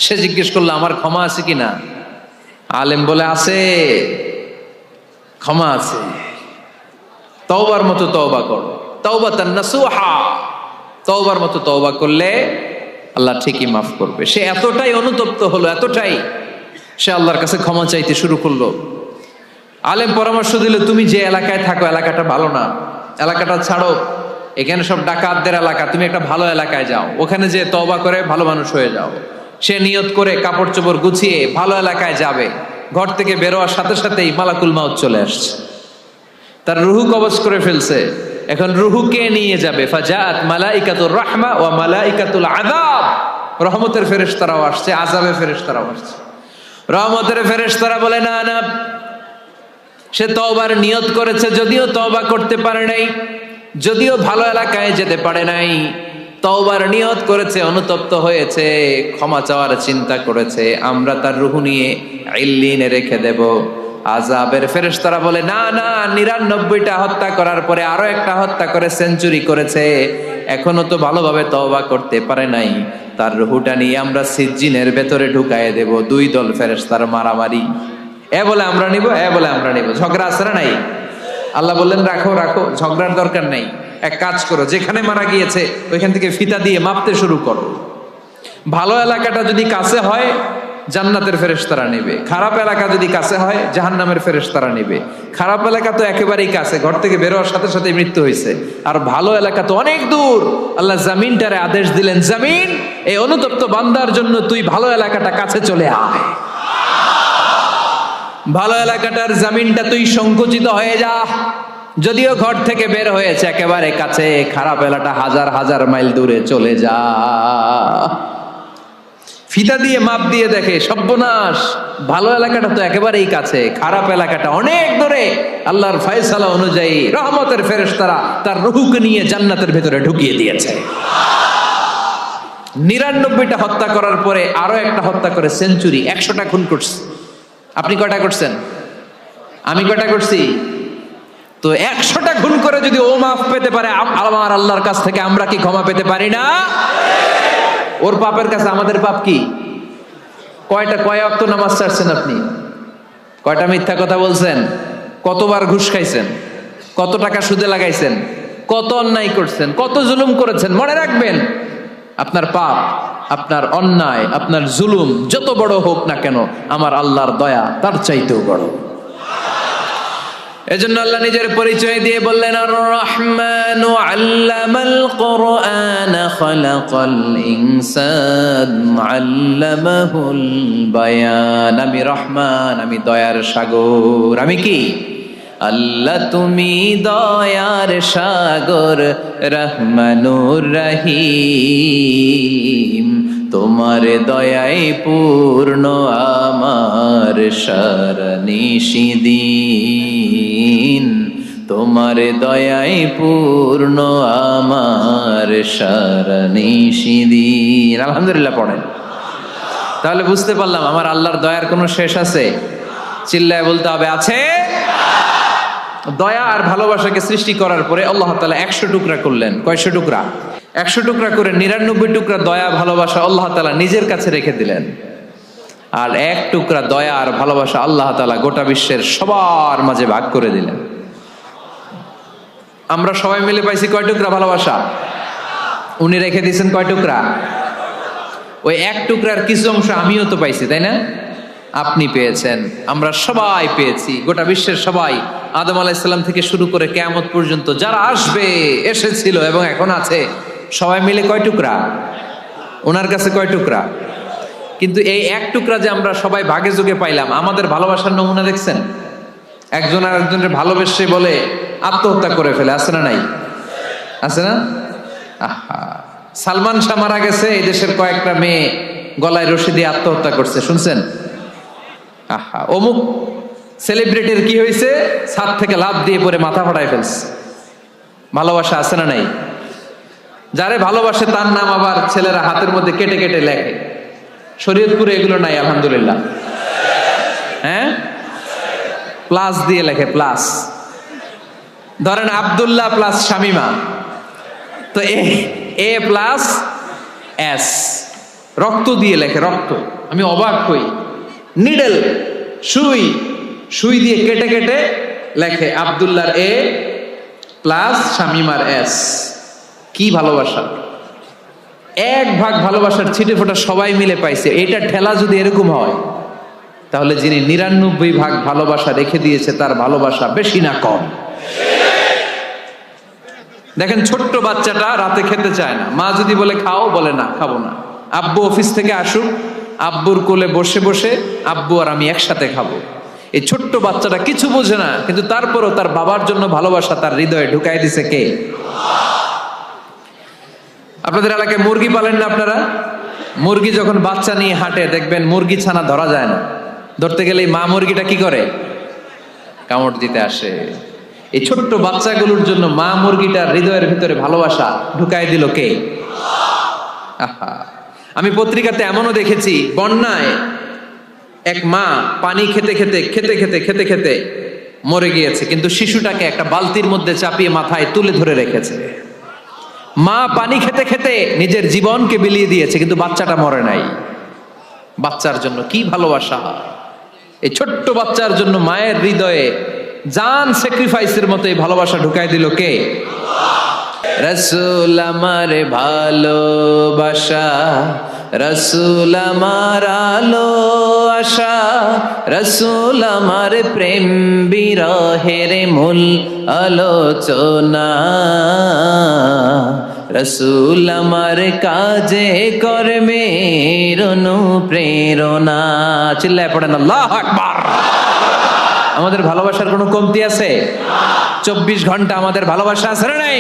সে জিজ্ঞেস করলো, আমার ক্ষমা আছে কিনা? আলেম বলে, আছে, ক্ষমা আছে। তওবার মতো তওবা করো, তাওবাতান নাসুহা। তওবার মতো তওবা করলে আল্লাহ ঠিকই মাফ করবে। সে এতটাই অনুতপ্ত হলো, এতটাই, সে আল্লাহর কাছে ক্ষমা চাইতে শুরু করলো। আলেম পরামর্শ দিল, তুমি যে এলাকায় থাকো এলাকাটা ভালো না, এলাকাটা ছাড়ো, এখানে সব ডাকাতদের এলাকা, তুমি একটা ভালো এলাকায় যাও, ওখানে যে তওবা করে ভালো মানুষ হয়ে যাও। সে নিয়ত করে কাপড় চোপড় গুছিয়ে ভালো এলাকায় যাবে। ঘর থেকে বেরোয়ার সাথে সাথেই মালাকুল মাউত চলে আসছে, তার রুহু কবজ করে ফেলছে। এখন রুহুকে নিয়ে যাবে। ফাজাত মালাইকাতুর রাহমা ওয়া মালাইকাতুল আযাব। রহমতের ফেরেশতারাও আসছে, আযাবের ফেরেশতারাও আসছে। রহমতের ফেরেশতারা বলে, না না, সে তওবার নিয়ত করেছে, যদিও তওবা করতে পারে নাই, যদিও ভালো এলাকায় যেতে পারে নাই, তওবার নিয়ত করেছে, অনুতপ্ত হয়েছে, ক্ষমা চাওয়ার চিন্তা করেছে, আমরা তার রুহু নিয়ে ইল্লিনে রেখে দেব। আযাবের ফেরেশতারা বলে, না না, 99টা হত্যা করার পরে আরো একটা হত্যা করে সেঞ্চুরি করেছে, এখনো তো ভালোভাবে তওবা করতে পারে নাই, তার রুহুটা নিয়ে আমরা সিজ্জিনের ভেতরে ঢুকায়ে দেব। 2 দল ফেরেশতার মারামারি, এ বলে আমরা নিব, এ বলে আমরা নিব, ঝগড়া আছে না নাই? আল্লাহ বললেন, রাখো রাখো, ঝগড়ার দরকার নাই। এক কাজ করো, যেখানে মারা গিয়েছে ওইখান থেকে ফিতা দিয়ে মাপতে শুরু করো। ভালো এলাকাটা যদি কাছে হয় জান্নাতের ফেরেশতারা নেবে, খারাপ এলাকা যদি কাছে হয় জাহান্নামের ফেরেশতারা নেবে। খারাপ এলাকা তো একেবারেই কাছে, ঘর থেকে বেরোয়ার সাথে সাথে মৃত্যু হয়েছে। আর ভালো এলাকা তো অনেক দূর। আল্লাহ জামিনটারে আদেশ দিলেন, জামিন, এই অনুতপ্ত বান্দার জন্য তুই ভালো এলাকাটা কাছে চলে আয়। ভালো এলাকাটার জামিনটা তুই সংকুচিত হয়ে যা। যদিও ঘর থেকে বের হয়েছে একেবারে কাছে, খারাপ এলাকা হাজার হাজার মাইল দূরে চলে যা। ফিতা দিয়ে মাপ দিয়ে দেখে, সর্বনাশ, ভালো এলাকাটা তো একেবারেই কাছে, খারাপ এলাকাটা অনেক দূরে। আল্লাহর ফয়সালা অনুযায়ী রহমতের ফেরেশতারা তার রূহকে নিয়ে জান্নাতের ভেতরে ঢুকিয়ে দিয়েছে। 99টা হত্যা করার পরে আরো একটা হত্যা করে সেঞ্চুরি, 100টা খুন করছে। আপনি কয়টা করছেন? আমি কয়টা করছি? তো 100টা খুন করে যদি ও মাফ পেতে পারে, আমার আল্লাহর কাছ থেকে আমরা কি ক্ষমা পেতে পারি না? ওর পাপের কাছে আমাদের পাপ কি? কয় ওয়াক্ত নামাজ ছাড়ছেন আপনি? কয়টা মিথ্যা কথা বলছেন? কতবার ঘুষ খাইছেন? কত টাকা সুদে লাগাইছেন? কত অন্যায় করছেন? কত জুলুম করেছেন? মনে রাখবেন, আপনার পাপ, আপনার অন্যায়, আপনার জুলুম যত বড় হোক না কেন, আমার আল্লাহর দয়া তার চাইতেও বড়। এজন্য আল্লাহ নিজের পরিচয় দিয়ে বললেন, আর রহমানু আল্লামাল কুরআন খালাকাল ইনসান আল্লামাহুল বায়ান। আমি রহমান, আমি দয়ার সাগর। আমি কি? আল্লাহ তুমি দয়ার সাগর, রহমানুর রহিম, তোমার দয়াই পূর্ণ আমার সারানিশিদিন, তোমার দয়াই পূর্ণ আমার সারানিশিদিন। আলহামদুলিল্লাহ পড়েন। তাহলে বুঝতে পারলাম আমার আল্লাহর দয়ার কোনো শেষ আছে? চিল্লায় বলতে হবে আছে। দয়া আর ভালোবাসাকে সৃষ্টি করার পরে আল্লাহ তাআলা 100 টুকরা করলেন। কয়শো টুকরা? 100 টুকরা করে 99 টুকরা দয়া ভালোবাসা আল্লাহ তাআলা নিজের কাছে রেখে দিলেন, আর 1 টুকরা দয়া আর ভালোবাসা আল্লাহ তাআলা গোটা বিশ্বের সবার মাঝে ভাগ করে দিলেন। আমরা সবাই মিলে পাইছি কয় টুকরা ভালোবাসা? উনি রেখে দিয়েছেন কয় টুকরা? ওই 1 টুকরার কিছু অংশ আমিও তো পাইছি, তাই না? আপনি পেয়েছেন, আমরা সবাই পেয়েছি, গোটা বিশ্বের সবাই, আদম আলাইহিস সালাম থেকে শুরু করে কিয়ামত পর্যন্ত যারা আসবে, এসেছিল এবং এখন আছে, সবাই মিলে কয় টুকরা? ওনার কাছে কয় টুকরা? কিন্তু এই 1 টুকরা যে আমরা সবাই ভাগে যোগে পাইলাম, আমাদের ভালোবাসার নমুনা দেখছেন? একজন আর একজনের ভালোবেসে বলে আত্মহত্যা করে ফেলে, আছে না নাই? আছে না? আহা, সালমান শাহ মারা গেছে, এই দেশের কয়েকটা মেয়ে গলায় রশি দিয়ে আত্মহত্যা করছে, শুনছেন? আহা, অমুক সেলিব্রিটির কি হয়েছে, ছাদ থেকে লাফ দিয়ে পরে মাথা ফাটায় ফেলছে। ভালোবাসা আছে না নাই? যারে ভালোবাসে তার নাম আবার ছেলেরা হাতের মধ্যে কেটে কেটে লেখে। শরীয়তপুরে এগুলো নাই আলহামদুলিল্লাহ। হ্যাঁ, প্লাস দিয়ে লেখে, প্লাস। ধরেন আব্দুল্লাহ প্লাস শামিমা, তো এ প্লাস এস, রক্ত দিয়ে লেখে, রক্ত। আমি অবাক হই, নিডেল, সুই, সুই দিয়ে কেটে কেটে লেখে আব্দুল্লাহর এ প্লাস শামিমার এস। কি ভালোবাসা! 1 ভাগ ভালোবাসার ছিটে ফোটা সবাই মিলে পাইছে। এটা ঠেলা যদি এরকম হয়, তাহলে যিনি 99 ভাগ ভালোবাসা রেখে দিয়েছে তার ভালোবাসা বেশি না কম? দেখেন, ছোট্ট বাচ্চাটা রাতে খেতে চায় না, মা যদি বলে খাও, বলে না, খাবো না। আব্বু অফিস থেকে আসুক, আব্বুর কোলে বসে বসে আব্বু আর আমি একসাথে খাবো। এই ছোট্ট বাচ্চাটা কিছু বোঝে না, কিন্তু তারপরও তার বাবার জন্য ভালোবাসা তার হৃদয়ে ঢুকাই দিছে কে? আপনাদের এলাকায় মুরগি পালেন না আপনারা? মুরগি যখন বাচ্চা নিয়ে হাঁটে, দেখবেন মুরগি ছানা ধরা যায় না, ধরতে গেলে মা মুরগিটা কি করে? কামড় দিতে আসে। এই ছোট্ট বাচ্চাগুলোর জন্য মা মুরগিটার হৃদয়ের ভিতরে ভালোবাসা ঢুকাই দিল কে? আহা, আমি পত্রিকাতে এমনও দেখেছি, বন্যায় এক মা পানি খেতে খেতে খেতে খেতে খেতে খেতে মরে গিয়েছে, কিন্তু শিশুটাকে একটা বালতির মধ্যে চাপিয়ে মাথায় তুলে ধরে রেখেছে। মা পানি খেতে খেতে নিজের জীবনকে বিলিয়ে দিয়েছে, কিন্তু বাচ্চাটা মরে নাই। বাচ্চার জন্য কি ভালোবাসা! এই ছোট্ট বাচ্চার জন্য মায়ের হৃদয়ে জান স্যাক্রিফাইসের মতো এই ভালোবাসা ঢুকাই দিল কে? রাসূল আমার ভালোবাসা, রাসূল আমার আলো আশা, রাসূল আমার প্রেম বিরহের মূল আলোচনা, রাসূল আমার কাজে কর্মের অনুপ্রেরণা। চিল্লায় পড়েন আল্লাহু আকবার। আমাদের ভালোবাসার কোনো কমতি আছে? 24 ঘন্টা আমাদের ভালোবাসা আছে না নাই?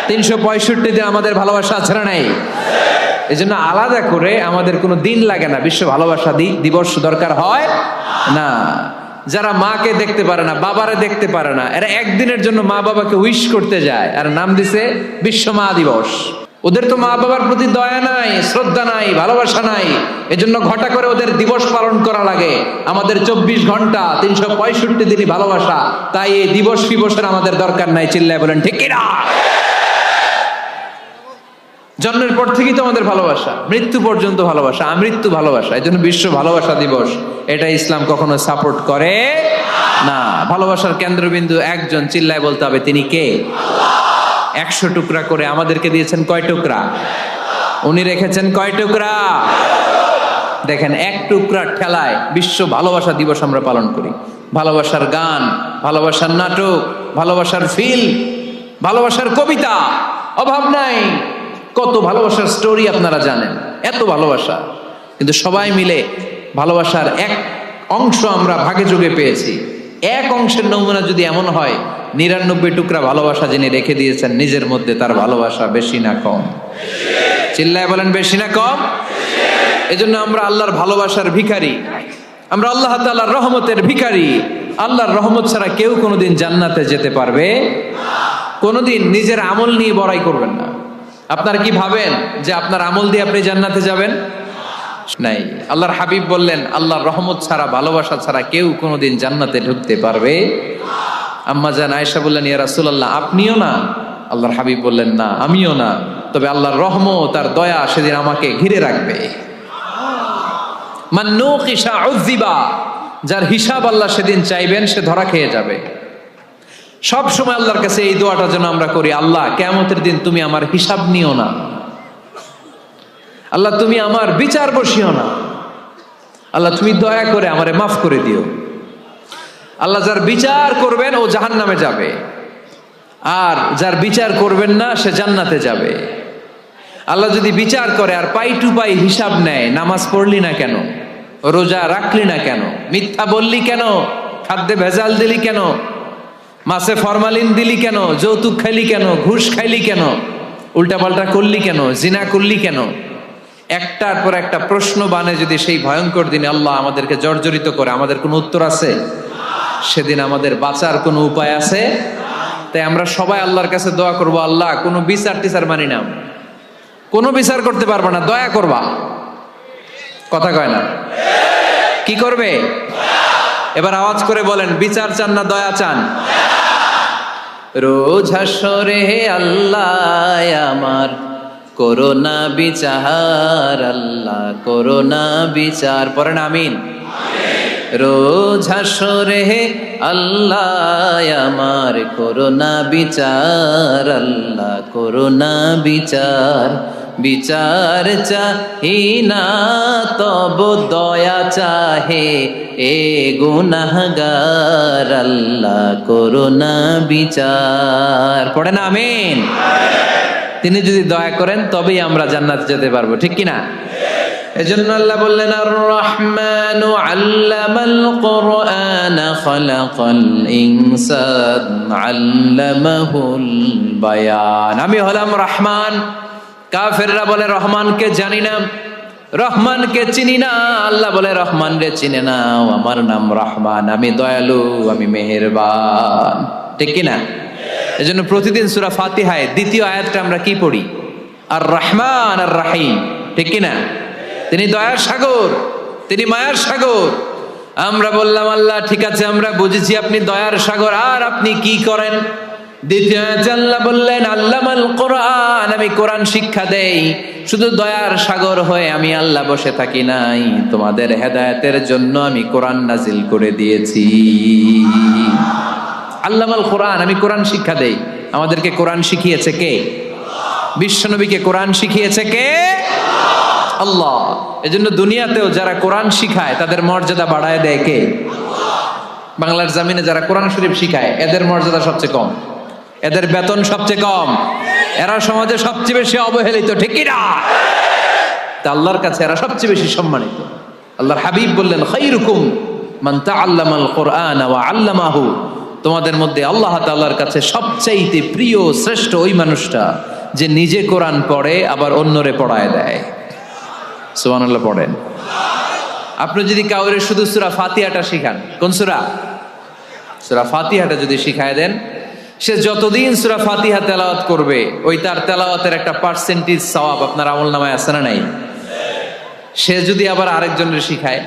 365 দিন আমাদের ভালোবাসা আছে না নাই? এই জন্য আলাদা করে আমাদের কোনো দিন লাগে না, বিশ্ব ভালোবাসা দিবস দরকার হয় না। যারা মাকে দেখতে পারে না, বাবারে দেখতে পারে না, এরা একদিনের জন্য মা বাবাকে উইশ করতে যায়, আর নাম দিছে বিশ্ব মা দিবস। ওদের তো মা বাবার প্রতি দয়া নাই, শ্রদ্ধা নাই, ভালোবাসা নাই, এজন্য ঘটা করে ওদের দিবস পালন করা লাগে। আমাদের 24 ঘন্টা 365 দিনই ভালোবাসা, তাই এই দিবস ফিবসের আমাদের দরকার নাই। চিল্লায় বলেন ঠিক কিনা? জন্মের পর থেকেই তো আমাদের ভালোবাসা, মৃত্যু পর্যন্ত ভালোবাসা, আমৃত্যু ভালোবাসা। এই জন্য বিশ্ব ভালোবাসা দিবস, এটা ইসলাম কখনো সাপোর্ট করে না। ভালোবাসার কেন্দ্রবিন্দু একজন, চিল্লায় বলতে হবে তিনি কে? 100 টুকরা করে আমাদেরকে দিয়েছেন কয় টুকরা? উনি রেখেছেন কয় টুকরা? দেখেন, 1 টুকরার ঠেলায় বিশ্ব ভালোবাসা দিবস আমরা পালন করি। ভালোবাসার গান, ভালোবাসার নাটক, ভালোবাসার ফিল্ম, ভালোবাসার কবিতা, অভাব নাই। কত ভালোবাসার স্টোরি আপনারা জানেন, এত ভালোবাসা। কিন্তু সবাই মিলে ভালোবাসার 1 অংশ আমরা ভাগে যোগে পেয়েছি। 1 অংশের নমুনা যদি এমন হয়, 99 টুকরা ভালোবাসা যিনি রেখে দিয়েছেন নিজের মধ্যে, তার ভালোবাসা বেশি না কম? চিল্লায় বলেন বেশি না কম? এজন্য আমরা আল্লাহর ভালোবাসার ভিখারি, আমরা আল্লাহ তাআলার রহমতের ভিখারি। আল্লাহর রহমত ছাড়া কেউ কোনোদিন জান্নাতে যেতে পারবে কোনোদিন নিজের আমল নিয়ে বড়াই করবেন না। আপনারা কি ভাবেন যে আপনার আমল দিয়ে আপনি জান্নাতে যাবেন? নাই। আল্লাহর হাবিব বললেন আল্লাহর রহমত ছাড়া, ভালোবাসা ছাড়া কেউ কোনোদিন জান্নাতে ঢুকতে পারবে। আম্মা জান আয়েশা বললেন, ইয়া রাসূলুল্লাহ, আপনিও না? আল্লাহর হাবিব বললেন, না আমিও না, তবে আল্লাহর রহমত আর দয়া সেদিন আমাকে ঘিরে রাখবে। মান নুকিশা উযিবা, যার হিসাব আল্লাহ সেদিন চাইবেন সে ধরা খেয়ে যাবে। সব সময় আল্লাহর কাছে এই দোয়াটা যেন আমরা করি, আল্লাহ কিয়ামতের দিন তুমি আমার হিসাব নিও না, আল্লাহ তুমি আমার বিচার বসিও না, আল্লাহ তুমি দয়া করে আমারে মাফ করে দিও। আল্লাহ যার বিচার করবেন ও জাহান্নামে যাবে, আর যার বিচার করবেন না সে জান্নাতে যাবে। আল্লাহ যদি বিচার করে আর পাই টু পাই হিসাব নেয়, নামাজ পড়লি না কেন, রোজা রাখলি না কেন, মিথ্যা বললি কেন, খাদ্যে ভেজাল দিলি কেন, মাছে ফরমালিন দিলি কেন, যৌতুক খাইলি কেন, ঘুষ খাইলি কেন, উল্টাপাল্টা করলি কেন, জিনা করলি কেন, একটার পর একটা প্রশ্ন বানে যদি সেই ভয়ঙ্কর দিনে আল্লাহ আমাদেরকে জর্জরিত করে, আমাদের কোনো উত্তর আছে? সেদিন আমাদের বাঁচার কোনো উপায় আছে? তাই আমরা সবাই আল্লাহর কাছে দোয়া করব, আল্লাহ কোনো বিচার টিচার মানি না, কোনো বিচার করতে পারবো না, দয়া করবা। কথা কয় না? কি করবে? এবার আওয়াজ করে বলেন, বিচার চান না দয়া চান? রোজ হাসরে আল্লাহ আমার করোনা বিচার, আল্লাহ করোনা বিচার, পড়েন আমিন। রোজ হাসরে আল্লাহ আমার করোনা বিচার, আল্লাহ করোনা বিচার, বিচার চাহি না তব দয়া চাহে এ গুনাহগার, আল্লাহ করোনা বিচার, পড়েন আমিন। তিনি যদি দয়া করেন তবেই আমরা জান্নাতে যেতে পারবো, ঠিক কিনা? এজন্য আল্লাহ বললেন, আর রহমানু আল্লামাল কুরআন খালাকাল ইনসান আল্লামাহুল বায়ান। আমি হলাম রহমান। কাফেররা বলে রহমানকে জানি না, রহমানকে চিনি না। আল্লাহ বলে রহমান রে চিনে না, আমার নাম রহমান, আমি দয়ালু, আমি মেহেরবান, ঠিক কিনা? এজন্য প্রতিদিন সূরা ফাতিহায় দ্বিতীয় আয়াতটা আমরা কি পড়ি? আর রহমান আর রাহিম, ঠিক কিনা? তিনি দয়ার সাগর, তিনি মায়ার সাগর। আমরা বললাম, আল্লাহ ঠিক আছে আমরা বুঝেছি আপনি দয়ার সাগর, আর আপনি কি করেন? দ্বিতীয় আয়াতে আল্লাহ বললেন, আল্লামাল কোরআন, আমি কোরআন শিক্ষা দেই। শুধু দয়ার সাগর হয়ে আমি আল্লাহ বসে থাকি নাই, তোমাদের হেদায়েতের জন্য আমি কোরআন নাজিল করে দিয়েছি। আল্লামাল কোরআন, আমি কোরআন শিক্ষা দেই। আমাদেরকে কোরআন শিখিয়েছে কে? বিশ্বনবীকে কোরআন শিখিয়েছে কে? আল্লাহ। এজন্য দুনিয়াতেও যারা কোরআন শিখায় তাদের মর্যাদা বাড়ায় দেয় কে? বাংলার জমিনে যারা কোরআন শরীফ শিখায় এদের মর্যাদা সবচেয়ে কম, এদের বেতন সবচেয়ে কম, এরা সমাজে সবচেয়ে বেশি অবহেলিত, ঠিক কিনা? তা আল্লাহর কাছে এরা সবচেয়ে বেশি সম্মানিত। আল্লাহর হাবিব বললেন, খায়রুকুম মান তাআল্লামাল কুরআন ওয়া আল্লামাহু, তোমাদের মধ্যে আল্লাহ তাআলার কাছে সবচাইতে প্রিয় শ্রেষ্ঠ ওই মানুষটা যে নিজে কোরআন পড়ে আবার অন্যরে পড়ায় দেয়। সুবহানাল্লাহ পড়েন। আপনি যদি কাউরে শুধু সূরা ফাতিহাটা শিখান, কোন সূরা? সূরা ফাতিহাটা যদি শিখায় দেন, সে যতদিন সূরা ফাতিহা তেলাওয়াত করবে ওই তার তেলাওয়াতের একটা পার্সেন্টেজ সওয়াব আপনার আমলনামায় আছে না নাই? সে যদি আবার আরেকজনের শিখায়,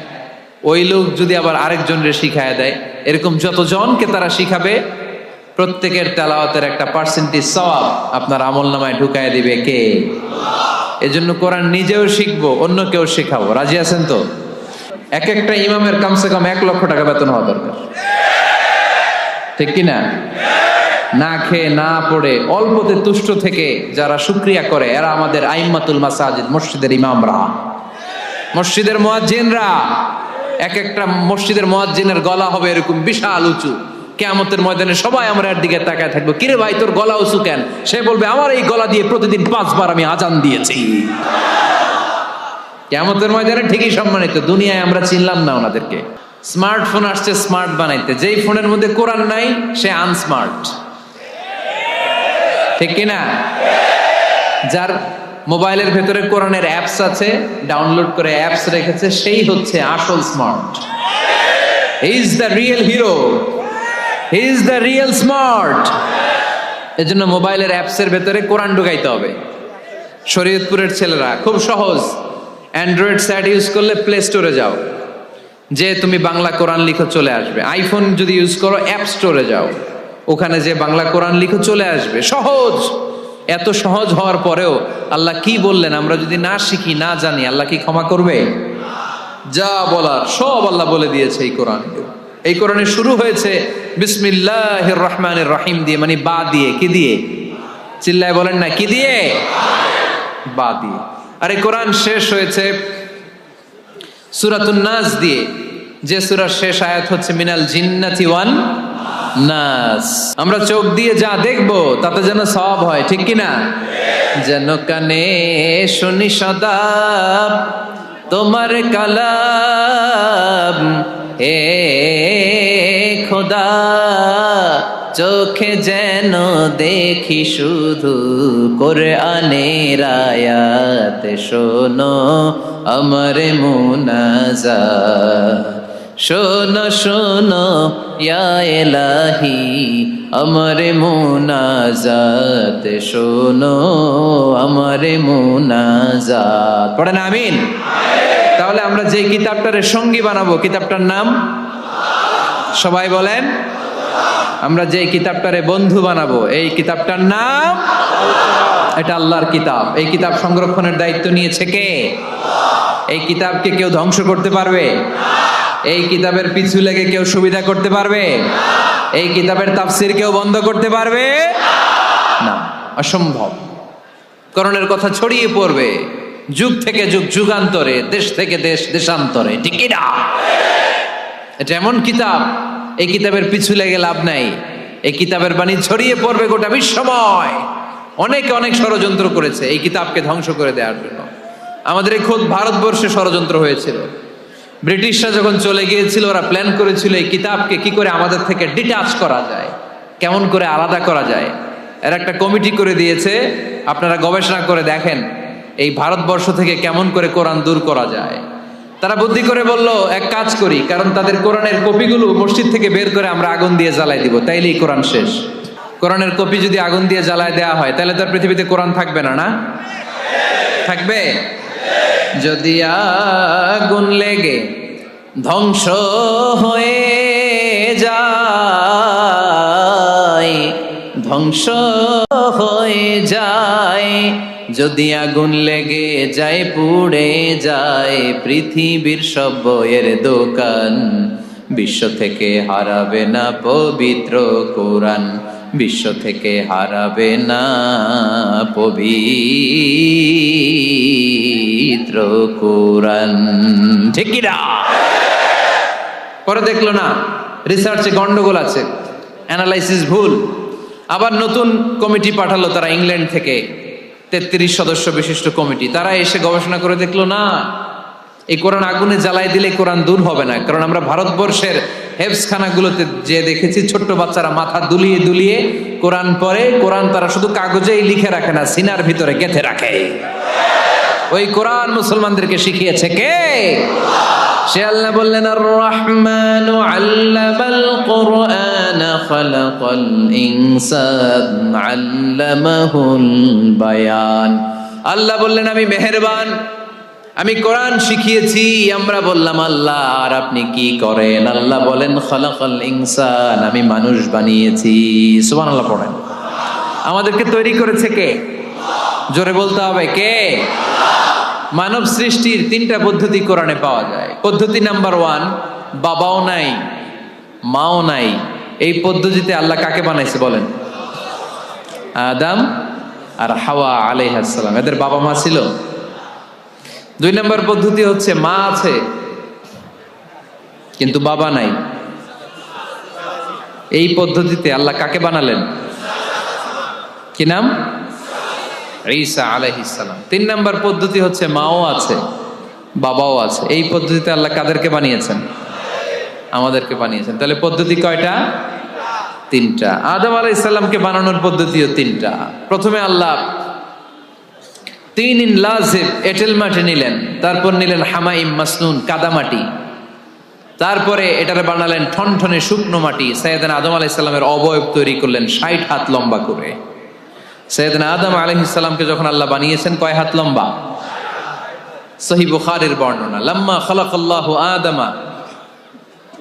ওই লোক যদি আবার আরেকজনের শিখায় দেয়, এরকম যতজনকে তারা শিখাবে প্রত্যেকের তেলাওয়াতের একটা পার্সেন্টেজ সওয়াব আপনার আমলনামায় ঢুকায় দিবে কে? এজন্য কোরআন নিজেও শিখবো, অন্যকেও শেখাবো। রাজি আছেন তো? এক একটা ইমামের কমসে কম 1 লক্ষ টাকা বেতন হওয়া দরকার, ঠিক কিনা? না খেয়ে না পড়ে অল্পতে তুষ্ট থেকে যারা শুকরিয়া করে এরা আমাদের আইম্মাতুল মাসাজিদ, মসজিদের ইমামরা, মসজিদের মুয়াজ্জিনরা। এক একটা মসজিদের মুয়াজ্জিনের গলা হবে এরকম বিশাল উঁচু, কিয়ামতের ময়দানে সবাই আমরা এর দিকে তাকায় থাকবো, কিরে ভাই তোর গলা উঁচু কেন? সে বলবে, আমার এই গলা দিয়ে প্রতিদিন 5 বার আমি আজান দিয়েছি। কিয়ামতের ময়দানে ঠিকই সম্মানিত। দুনিয়ায় আমরা চিনলাম না ওনাদেরকে। স্মার্টফোন আসছে স্মার্ট বানাইতে, যেই ফোনের মধ্যে কোরআন নাই সে আনস্মার্ট, ঠিক কিনা? যার মোবাইলের ভেতরে কোরআনের অ্যাপস আছে, ডাউনলোড করে অ্যাপস রেখেছে, সেই হচ্ছে আসল smart. He is the real hero, he is the real smart. এজন্য মোবাইলের অ্যাপসের ভেতরে কোরআন ঢুকাইতে হবে। শরীয়তপুরের ছেলেরা খুব সহজ, অ্যান্ড্রয়েড সেট ইউজ করলে প্লে স্টোরে যাও, যে তুমি বাংলা কোরআন লিখো, চলে আসবে। আইফোন যদি ইউজ করো অ্যাপ স্টোরে যাও, ওখানে যে বাংলা কোরআন লিখো চলে আসবে। সহজ। এত সহজ হওয়ার পরেও আল্লাহ কি বললেন আমরা যদি না শিখি, না জানি, আল্লাহ কি ক্ষমা করবে? যা বলার সব আল্লাহ বলে দিয়েছে এই কোরআন। এই কোরআনে শুরু হয়েছে বিসমিল্লাহির রহমানির রহিম দিয়ে, মানে বা দিয়ে। কি দিয়ে? চিল্লায় বলেন না, কি দিয়ে? বা দিয়ে। আর এই কোরআন শেষ হয়েছে সূরাতুন নাস দিয়ে, যে সূরার শেষ আয়াত হচ্ছে মিনাল জিন্নাতি ওয়ান নাস। আমরা চোখ দিয়ে যা দেখবো তাতে যেন সওয়াব হয়, ঠিক কিনা? যেন কানে শুনি সদা তোমার কালাম, হে খোদা চোখে যেন দেখি শুধু কোরআনের আয়াত, শোনো আমার মুনাজাত, শোনো শোনো ইয়া ইলাহি আমার মুনাজাত, শোনো আমার মুনাজাত। পড়েন আমিন। তাহলে আমরা যে কিতাবটারে সঙ্গী বানাবো, কিতাবটার নাম সবাই বলেন। আমরা যে কিতাবটারে বন্ধু বানাবো, এই কিতাবটার নাম, এটা আল্লাহর কিতাব। এই কিতাব সংরক্ষণের দায়িত্ব নিয়েছে কে? এই কিতাবকে কেউ ধ্বংস করতে পারবে? এই কিতাবের পিছু লেগে কেউ সুবিধা করতে পারবে? এই কিতাবের তাফসির কেউ বন্ধ করতে পারবে না, অসম্ভব। কোরআনের কথা ছড়িয়ে পড়বে যুগ থেকে যুগ, যুগান্তরে, দেশ থেকে দেশ, দেশান্তরে, ঠিক না? এটা এমন কিতাব, এই কিতাবের পিছু লেগে লাভ নাই। এই কিতাবের বাণী ছড়িয়ে পড়বে গোটা বিশ্বময়। অনেকে অনেক ষড়যন্ত্র করেছে এই কিতাবকে ধ্বংস করে দেওয়ার জন্য। আমাদের এই খোদ ভারতবর্ষে ষড়যন্ত্র হয়েছিল। ব্রিটিশরা যখন চলে গিয়েছিল, ওরা প্ল্যান করেছিল এই কিতাবকে কি করে আমাদের থেকে ডিটাচ করা যায়, কেমন করে আলাদা করা যায়। এর একটা কমিটি করে দিয়েছে, আপনারা গবেষণা করে দেখেন এই ভারতবর্ষ থেকে কেমন করে কোরআন দূর করা যায়। তারা বুদ্ধি করে বলল, এক কাজ করি, কারণ তাদের কোরআনের কপিগুলো মসজিদ থেকে বের করে আমরা আগুন দিয়ে জ্বালাই দিব, তাইলেই কোরআন শেষ। কোরআনের কপি যদি আগুন দিয়ে জ্বালায় দেওয়া হয়, তাহলে তার পৃথিবীতে কোরআন থাকবে না, না থাকবে? যদি আগুন লেগে ধ্বংস হয়ে যায়, ধ্বংস হয়ে যায়, যদি আগুন লেগে যায়, পুড়ে যায় পৃথিবীর সব বইয়ের দোকান, বিশ্ব থেকে হারাবে না পবিত্র কোরআন, বিশ্ব থেকে হারাবে না পবিত্র কোরআন, ঠিক কি না? পরে দেখলো না রিসার্চে গন্ডগোল আছে, অ্যানালাইসিস ভুল। আবার নতুন কমিটি পাঠালো তারা ইংল্যান্ড থেকে, 33 সদস্য বিশিষ্ট কমিটি। তারা এসে গবেষণা করে দেখলো না, এই কোরআন আগুনে জ্বালাই দিলে কোরআন দূর হবে না। কারণ আমরা ভারতবর্ষের হেফজখানাগুলোতে যে দেখেছি, ছোট্ট বাচ্চারা মাথা দুলিয়ে দুলিয়ে কোরআন পড়ে। কোরআন তারা শুধু কাগজেই লিখে রাখে না, সিনার ভিতরে গেঁথে রাখে। ওই কোরআন মুসলমানদেরকে শিখিয়েছে কে? সে আল্লাহ বললেন, আর রহমানু আল্লামাল কোরআন খালাকাল ইনসান আল্লামাহুল বায়ান। আল্লাহ বললেন, আমি মেহেরবান, আমি কোরআন শিখিয়েছি। আমরা বললাম, আল্লাহ আর আপনি কি করেন? আল্লাহ বলেন, খালাকাল ইনসান, আমি মানুষ বানিয়েছি। সুবহানাল্লাহ পড়েন। আমাদেরকে তৈরি করেছে কে? জোরে বলতে হবে, কে? মানব সৃষ্টির 3টা পদ্ধতি কোরআনে পাওয়া যায়। পদ্ধতি নাম্বার 1, বাবাও নাই মাও নাই। এই পদ্ধতিতে আল্লাহ কাকে বানাইছে বলেন? আদম আর হাওয়া আলাইহিস সালাম, এদের বাবা মা ছিল। 2 নম্বর পদ্ধতি হচ্ছে মা আছে কিন্তু বাবা নাই। এই পদ্ধতিতে আল্লাহ কাকে বানালেন? কি নাম? ঈসা আলাইহিস সালাম। 3 নম্বর পদ্ধতি হচ্ছে মাও আছে বাবাও আছে। এই পদ্ধতিতে আল্লাহ কাদেরকে বানিয়েছেন? আমাদেরকে বানিয়েছেন। তাহলে পদ্ধতি কয়টা? 3টা। আদম আলাইহিস সালামকে বানানোর পদ্ধতিও 3টা। প্রথমে আল্লাহ তিনিন লাজিব এঁটেল মাটি নিলেন, তারপর নিলেন হামাইম মাসনুন কাদামাটি, তারপরে এটারে বানালেন ঠনঠনে শুকনো মাটি। সাইয়েদনা আদম আলাইহিস সালামের অবয়ব তৈরি করলেন 60 হাত লম্বা করে। সাইয়েদনা আদম আলাইহিস সালামকে যখন আল্লাহ বানিয়েছেন কয় হাত লম্বা? সহিহ বুখারীর বর্ণনা, লাম্মা খালাকাল্লাহু আদামা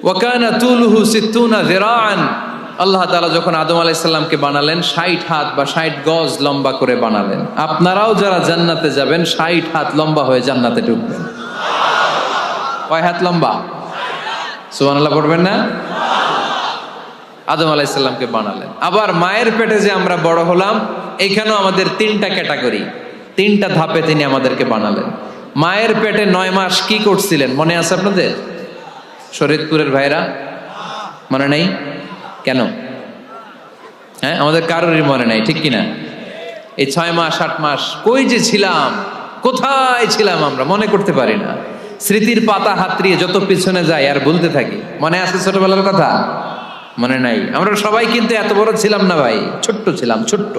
ওয়া কানা তুলুহু 60 যিরাআন। আল্লাহ তাআলা যখন আদম আলাইহিস সালামকে বানালেন 60 হাত বা 60 গজ লম্বা করে বানালেন। আপনারাও যারা জান্নাতে যাবেন 60 হাত লম্বা হয়ে জান্নাতে ঢুকবেন। কয় হাত লম্বা? সুবহানাল্লাহ পড়বেন না? আদম আলাইহিস সালামকে বানালেন। আবার মায়ের পেটে যে আমরা বড় হলাম, এইখানেও আমাদের 3টা ক্যাটাগরি, 3টা ধাপে তিনি আমাদেরকে বানালেন। মায়ের পেটে 9 মাস কি করছিলেন মনে আছে আপনাদের? শরীয়তপুরের ভাইরা মনে নেই কেন? হ্যাঁ, আমাদের কারোরই মনে নাই, ঠিক কিনা? এই 6 মাস 8 মাস কই যে ছিলাম, কোথায় ছিলাম আমরা মনে করতে পারি না। স্মৃতির পাতা হাতড়িয়ে যত পিছনে যাই আর বলতে থাকি। মনে আছে ছোটবেলার কথা? মনে নাই। আমরা সবাই কিন্তু এত বড় ছিলাম না ভাই, ছোট্ট ছিলাম, ছোট্ট।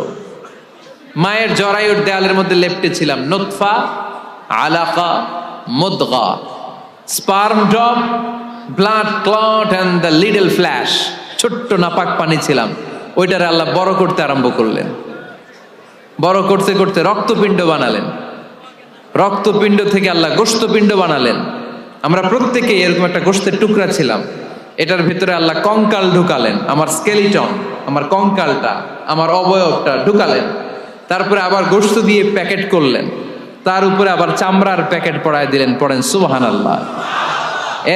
মায়ের জরায়ুর দেয়ালের মধ্যে লেপ্টে ছিলাম নুতফা, আলাকা, মুদগা, sperm drop, blood clot and the little flesh. ছোট্ট নাপাক পানি ছিলাম, ওইটারে আল্লাহ বড় করতে আরম্ভ করলেন। বড় করতে করতে রক্তপিণ্ড বানালেন, রক্তপিণ্ড থেকে আল্লাহ গোশতপিণ্ড বানালেন। আমরা প্রত্যেকে এরকম একটা গোশতের টুকরা ছিলাম। এটার ভিতরে আল্লাহ কঙ্কাল ঢুকালেন, আমার স্কেলিটন, আমার কঙ্কালটা, আমার অবয়বটা ঢুকালেন। তারপরে আবার গোশত দিয়ে প্যাকেট করলেন, তার উপরে আবার চামড়ার প্যাকেট পড়ায় দিলেন। পড়েন সুবহানাল্লাহ।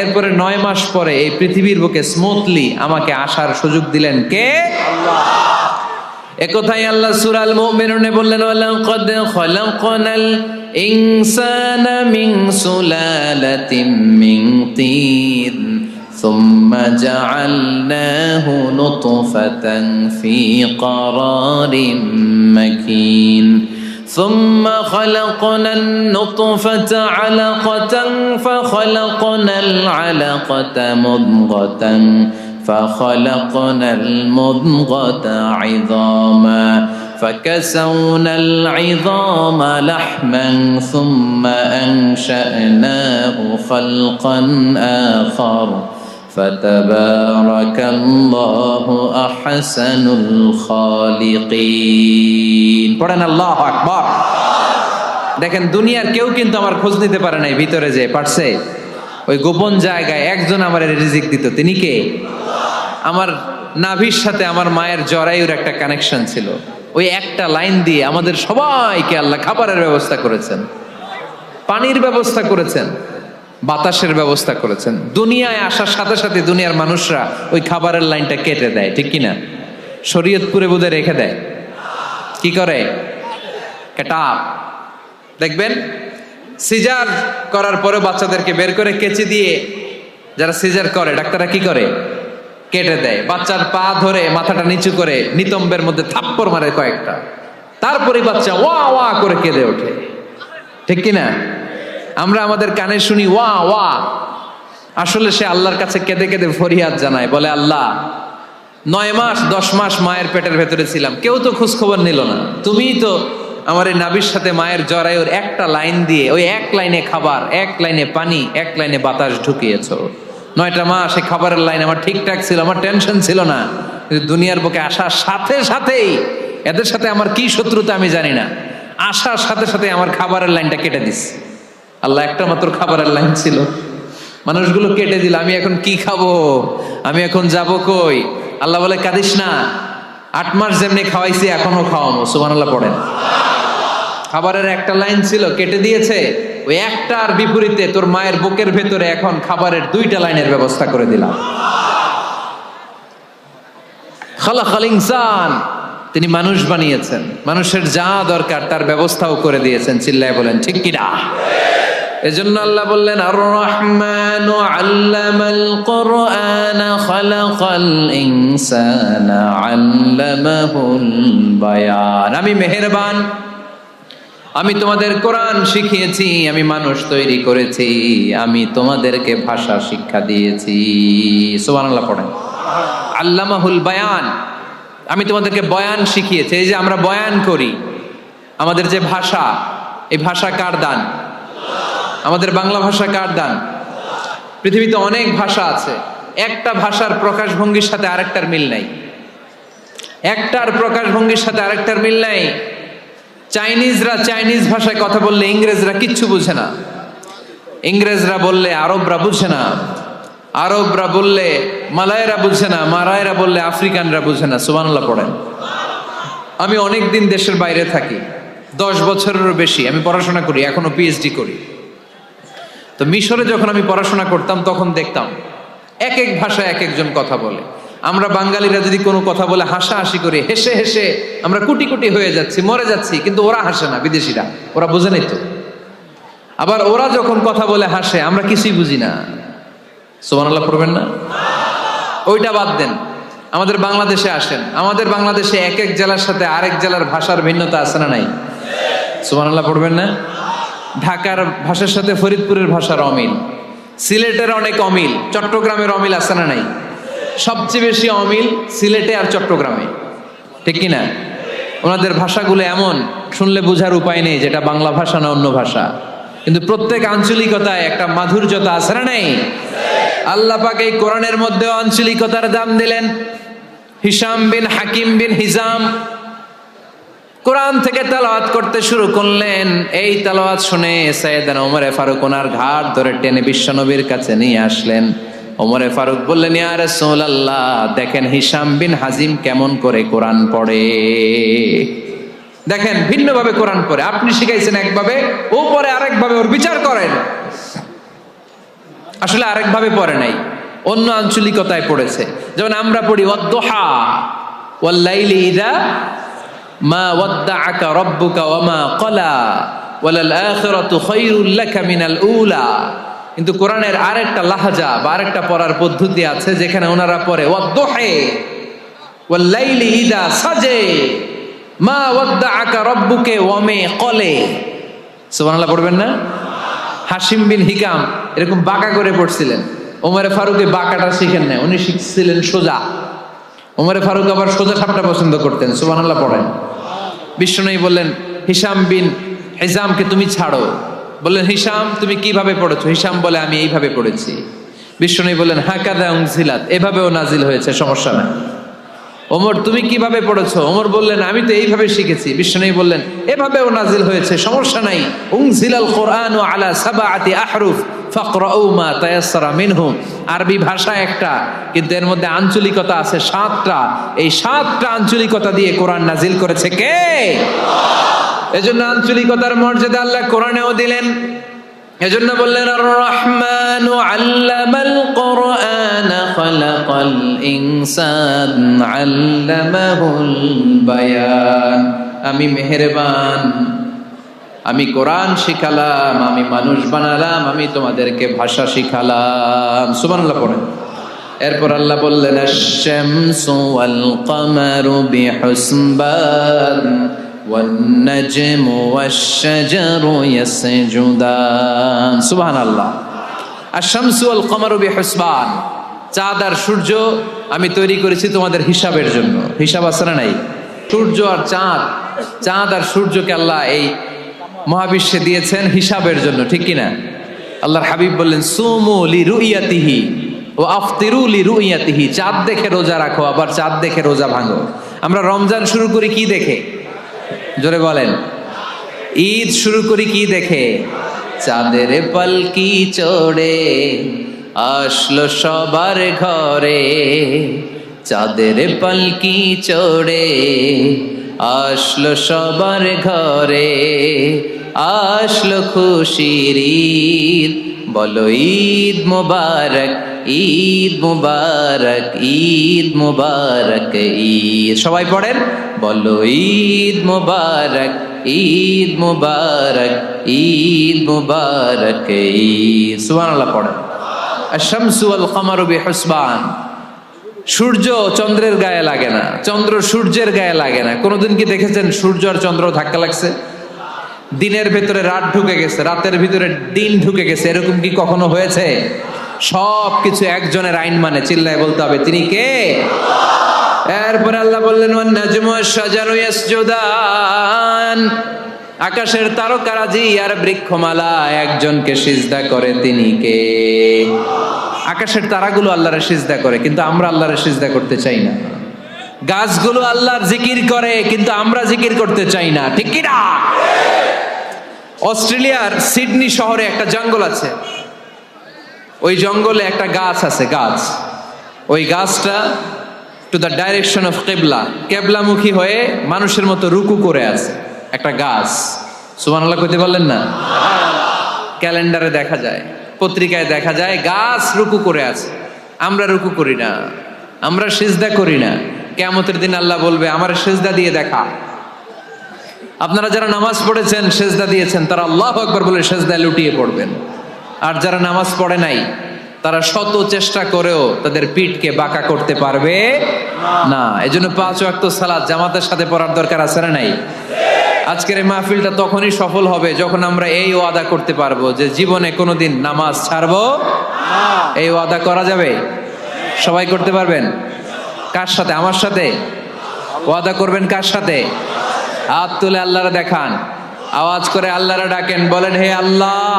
এরপরে 9 মাস পরে এই পৃথিবীর বুকে স্মুথলি আমাকে আসার সুযোগ দিলেন কে? আল্লাহ। একথাই আল্লাহ সূরা আল মুমিনুনে বললেন, ওয়ালাকাদ খালাকনাল ইনসানা মিন সুলালাতিন মিন তিন সুম্মা জাআলনাহু নুতফাতান ফি ক্বারারিন মাকিন ثم خلقنا النطفة علقة فخلقنا العلقة مضغة فخلقنا المضغة عظاما فكسونا العظام لحما ثم أنشأناه خلقا آخر فتبارك الله أحسن الخالقين। পড়েন আল্লাহু আকবার। দেখেন দুনিয়ার কেউ কিন্তু আমার খোঁজ নিতে পারে নাই, ভিতরে যে পারছে ওই গোপন জায়গায় একজন আমার রিজিক দিত। তিনি কে? আমার নাভির সাথে আমার মায়ের জরায়ুর একটা কানেকশন ছিল। ওই একটা লাইন দিয়ে আমাদের সবাইকে আল্লাহ খাবারের ব্যবস্থা করেছেন, পানির ব্যবস্থা করেছেন, বাতাসের ব্যবস্থা করেছেন। দুনিয়ায় আসার সাথে সাথে দুনিয়ার মানুষরা ওই খাবারের লাইনটা কেটে দেয়, ঠিক কিনা? শরীয়তপুরে বোধহয় রেখে দেয়। কি করে? কাটাপ। দেখবেন সিজার করার পরে বাচ্চাদেরকে বের করে কেচি দিয়ে যারা সিজার করে ডাক্তাররা কি করে? কেটে দেয়। বাচ্চার পা ধরে মাথাটা নিচু করে নিতম্বের মধ্যে থাপ্পড় মারে কয়েকটা, তারপরে বাচ্চা ওয়া ওয়া করে কেঁদে ওঠে, ঠিক কিনা? আমরা আমাদের কানে শুনি ওয়া ওয়া, আসলে সে আল্লাহর কাছে কেঁদে কেঁদে ফরিয়াদ জানায়, বলে আল্লাহ 9 মাস 10 মাস মায়ের পেটের ভেতরে ছিলাম, কেউ তো খোঁজ খবর নিল না। তুমিই তো আমার এই নাভির সাথে মায়ের জরায়ুর একটা লাইন দিয়ে ওই এক লাইনে খাবার, এক লাইনে পানি, এক লাইনে বাতাস ঢুকিয়েছো। 9টা মাস এই খাবারের লাইন আমার ঠিকঠাক ছিল, আমার টেনশন ছিল না। কিন্তু দুনিয়ার বুকে আসার সাথে সাথেই এদের সাথে আমার কি শত্রুতা আমি জানি না, আসার সাথে সাথে আমার খাবারের লাইনটা কেটে দিস। আল্লাহ একটা মাত্র খাবারের লাইন ছিল, মানুষগুলো কেটে দিল। আমি এখন কি খাবো? আমি এখন যাব কই? আল্লাহ বলে কাঁদিস না, 8 মাস যেমনি খাওয়াইছি এখনো খাওয়াবো। সুবহানাল্লাহ পড়েন। খাবারের একটা লাইন ছিল, কেটে দিয়েছে। ওই একটার বিপরীতে তোর মায়ের বুকের ভেতরে এখন খাবারের 2টা লাইনের ব্যবস্থা করে দিলাম। খালাকাল ইনসান, তিনি মানুষ বানিয়েছেন, মানুষের যা দরকার তার ব্যবস্থাও করে দিয়েছেন। চিল্লায় বলেন ঠিক কিনা? এজন্য আল্লাহ বললেন আর রহমানু আল্লামাল কুরআনা খালাকাল ইনসানা আল্লামাহুল বায়ান। আমি মেহেরবান, আমি তোমাদের কোরআন শিখিয়েছি, আমি মানুষ তৈরি করেছি, আমি তোমাদেরকে ভাষা শিক্ষা দিয়েছি। সুবহানাল্লাহ পড়েন। আল্লামাহুল বায়ান, আমি তোমাদেরকে বয়ান শিখিয়েছি। এই যে আমরা বয়ান করি, আমাদের যে ভাষা, এই ভাষা কার দান? আমাদের বাংলা ভাষা কার দান? পৃথিবীতে অনেক ভাষা আছে, একটা ভাষার প্রকাশভঙ্গির সাথে আরেকটার মিল নাই। একটার প্রকাশভঙ্গির সাথে আরেকটার মিল নাই। চাইনিজরা চাইনিজ ভাষায় কথা বললে ইংরেজরা কিচ্ছু বুঝে না, ইংরেজরা বললে আরবরা বুঝে না, আরবরা বললে মালায়রা বুঝে না, মারায়রা বললে আফ্রিকানরা বুঝে না। সুবহানাল্লাহ পড়েন। আমি অনেক দিন দেশের বাইরে থাকি, 10 বছরেরও বেশি আমি পড়াশোনা করি, এখনো পিএইচডি করি। তো মিশরে যখন আমি পড়াশোনা করতাম তখন দেখতাম এক এক ভাষায় এক একজন কথা বলে। আমরা বাঙালিরা যদি কোনো কথা বলে হাসাহাসি করি, হেসে হেসে আমরা কুটি কুটি হয়ে যাচ্ছি, মরে যাচ্ছি, কিন্তু ওরা হাসে না, বিদেশিরা, ওরা বোঝে নাই তো। আবার ওরা যখন কথা বলে হাসে, আমরা কিছুই বুঝি না। সুবহানাল্লাহ পড়বেন না? ওইটা বাদ দেন, আমাদের বাংলাদেশে আসেন। আমাদের বাংলাদেশে এক এক জেলার সাথে আরেক জেলার ভাষার ভিন্নতা আছে না নাই? সুবহানাল্লাহ পড়বেন না? ঢাকার ভাষার সাথে ফরিদপুরের ভাষার অমিল, সিলেটের অনেক অমিল, চট্টগ্রামের অমিল আছে না নাই? সবচেয়ে বেশি অমিল সিলেটে আর চট্টগ্রামে, ঠিক কিনা? ওনাদের ভাষাগুলো এমন, শুনলে বোঝার উপায় নেই যেটা বাংলা ভাষা না অন্য ভাষা, কিন্তু প্রত্যেক আঞ্চলিকতায় একটা মাধুর্যতা আছে না নাই? আল্লাহ পাক এই কোরআনের মধ্যে আঞ্চলিকতার দাম দিলেন। হিশাম বিন হাকিম বিন হিজাম কোরআন থেকে তেলাওয়াত করতে শুরু করলেন। এই তেলাওয়াত শুনে সাইয়েদনা ওমরে ফারুক ওনার ঘাড় ধরে টেনে বিশ্বনবীর কাছে নিয়ে আসলেন। ওমরে ফারুক বললেন, ইয়া রাসূলুল্লাহ, দেখেন হিশাম বিন হাজিম কেমন করে কোরআন পড়ে, দেখেন ভিন্নভাবে কোরআন পড়ে। আপনি শিখাইছেন একভাবে, ও পড়ে আরেকভাবে, ওর বিচার করেন। আসলে আরেকভাবে পড়ে নাই, অন্য আঞ্চলিকতায় পড়েছে। যেমন আমরা পড়ি ওয়াদ-দুহা ওয়াল লাইলি ইযা মা ওয়াদ্দাআকা রাব্বুকা ওয়া মা ক্বালা ওয়ালাল আখিরাতু খায়রুল লাকা মিনাল উলা। কিন্তু কোরআনের আরেকটা লাহাজা বা আরেকটা পড়ার পদ্ধতি আছে, যেখানে ওনারা পড়ে ওয়াদ-দুহা ওয়াল লাইলি ইযা সাজে মা ওয়াদ্দাআকা রাব্বুকা ওয়া মা ক্বালা। সুবহানাল্লাহ পড়বেন না? হাশিম বিন হিকাম এরকম বাঁকা করে পড়ছিলেন। ওমরে ফারুকে বাঁকাটা শিখেন না, উনি শিখছিলেন সোজা। ওমরে ফারুক আবার সোজা সাপটা পছন্দ করতেন। সুবহানাল্লাহ পড়েন। বিশ্বনবী বললেন, হিশাম বিন হিজামকে তুমি ছাড়ো। বললেন, হিশাম তুমি কিভাবে পড়েছো? হিশাম বলে, আমি এইভাবে পড়েছি। বিশ্বনবী বললেন, হাকাযা উনজিলাত, এভাবেও নাজিল হয়েছে, সমস্যা নাই। ওমর তুমি কিভাবে পড়েছো? ওমর বললেন, আমি তো এইভাবে শিখেছি। বিশ্বনবী বললেন, এভাবেও নাজিল হয়েছে, সমস্যা নাই। উনজিলাল কুরআনু আলা সাবআতি আহরুফ ফাকরাউ মা তায়াসসারা মিনহু। আরবি ভাষা একটা, কিন্তু এর মধ্যে আঞ্চলিকতা আছে 7টা। এই 7টা আঞ্চলিকতা দিয়ে কোরআন নাজিল করেছে কে? এজন্য আঞ্চলিকতার মর্যাদা আল্লাহ কোরআনেও দিলেন। এজন্য বললেন, আর রহমানু আল্লামাল কুরআন খালাকাল ইনসান আল্লামাহুল বায়ান। আমি মেহেরবান, আমি কোরআন শিখালাম, আমি মানুষ বানালাম, আমি তোমাদেরকে ভাষা শিখালাম। সুবহানাল্লাহ পড়েন। এরপর আল্লাহ বললেন, আশ-শামসু ওয়াল কামারু বিহুসবান ওয়ান নাজমু ওয়াশ-শাজারু ইয়াসজুদান। সুবহানাল্লাহ। আশ-শামসু ওয়াল কামারু বিহুসবান, চাঁদ আর সূর্য আমি তৈরি করেছি তোমাদের হিসাবের জন্য। হিসাব আছে না নাই? সূর্য আর চাঁদ, চাঁদ আর সূর্যকে আল্লাহ এই মহাবিশ্বে দিয়েছেন হিসাবের জন্য, ঠিক কিনা? আল্লাহর হাবিব বললেন, সুমু লিরুইয়াতিহি ওয়া আফতিরু লিরুইয়াতিহি। চাঁদ দেখে রোজা রাখো, আবার চাঁদ দেখে রোজা ভাঙো। আমরা রমজান শুরু করি কি দেখে? জোরে বলেন। ঈদ শুরু করি কি দেখে? চাঁদের পালকি চড়ে আসলো সবার ঘরে, চাঁদের পালকি চড়ে আসলো সবার ঘরে, আসলো খুশির ঈদ, বলো ঈদ মুবারক, ঈদ মুবারক, ঈদ মুবারক, ঈদ। সবাই পড়েন, বলো ঈদ মুবারক, ঈদ মুবারক, ঈদ মুবারক, ঈদ। সুবহানাল্লাহ পড়েন। আশ-শামসু ওয়াল কামারু বিহুসবান। সূর্য চন্দ্রের গায়ে লাগে না, চন্দ্র সূর্যের গায়ে লাগে না। কোনোদিন কি দেখেছেন সূর্য আর চন্দ্র ধাক্কা লাগছে? দিনের ভেতরে রাত ঢুকে গেছে, রাতের ভিতরে দিন ঢুকে গেছে, এরকম কি কখনো হয়েছে? সবকিছু একজনের আইন মানে, চিল্লায় বলতে হবে, তিনি কে? এরপরে আল্লাহ বললেন, ওয়ান নাজমু ওয়াশ-শাজারু ইয়াসজুদান। আকাশের তারকারাজি আর বৃক্ষমালা একজনকে সিজদা করে, তিনি কে? আকাশের তারাগুলো আল্লাহরে সিজদা করে, কিন্তু আমরা আল্লাহরে সিজদা করতে চাই না। গাছগুলো আল্লাহর জিকির করে, কিন্তু আমরা জিকির করতে চাই না, ঠিক কি না? অস্ট্রেলিয়ার সিডনি শহরে একটা জঙ্গল আছে, ওই জঙ্গলে একটা গাছ আছে, গাছ, ওই গাছটা টু দ্য ডাইরেকশন অফ কেবলা, কেবলামুখী হয়ে মানুষের মতো রুকু করে আছে একটা গাছ। সুবহানাল্লাহ কইতে পারলেন না? ক্যালেন্ডারে দেখা যায়, পত্রিকায় দেখা যায়, গাছ রুকু করে আছে। আমরা রুকু করি না, আমরা সিজদা করি না। কিয়ামতের দিন আল্লাহ বলবে, আমার সিজদা দিয়ে দেখা। আপনারা যারা নামাজ পড়েছেন, সিজদা দিয়েছেন, তারা আল্লাহু আকবার বলে সিজদায় লুটিয়ে পড়বেন। আর যারা নামাজ পড়ে নাই, তারা শত চেষ্টা করেও তাদের পিঠকে বাঁকা করতে পারবে না। এজন্য 5 ওয়াক্ত সালাত জামাতের সাথে পড়ার দরকার আছে না নাই? আজকের এই মাহফিলটা তখনই সফল হবে যখন আমরা এই ওয়াদা করতে পারবো যে জীবনে কোনোদিন নামাজ ছাড়বো না। এই ওয়াদা করা যাবে? সবাই করতে পারবেন? কার সাথে? আমার সাথে ওয়াদা করবেন। কার সাথে? হাত তুলে আল্লাহরে দেখান, আওয়াজ করে আল্লাহরে ডাকেন, বলেন হে আল্লাহ।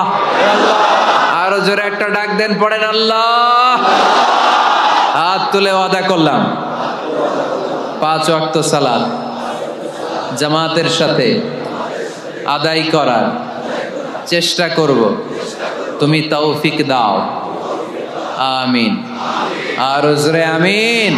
আরো জোরে একটা ডাক দেন, পড়েন আল্লাহ। হাত তুলে ওয়াদা করলাম 5 ওয়াক্ত সালাত জামাতের সাথে আদায় করার চেষ্টা করব, তুমি তৌফিক দাও। আমিন। আরো জোরে আমিন।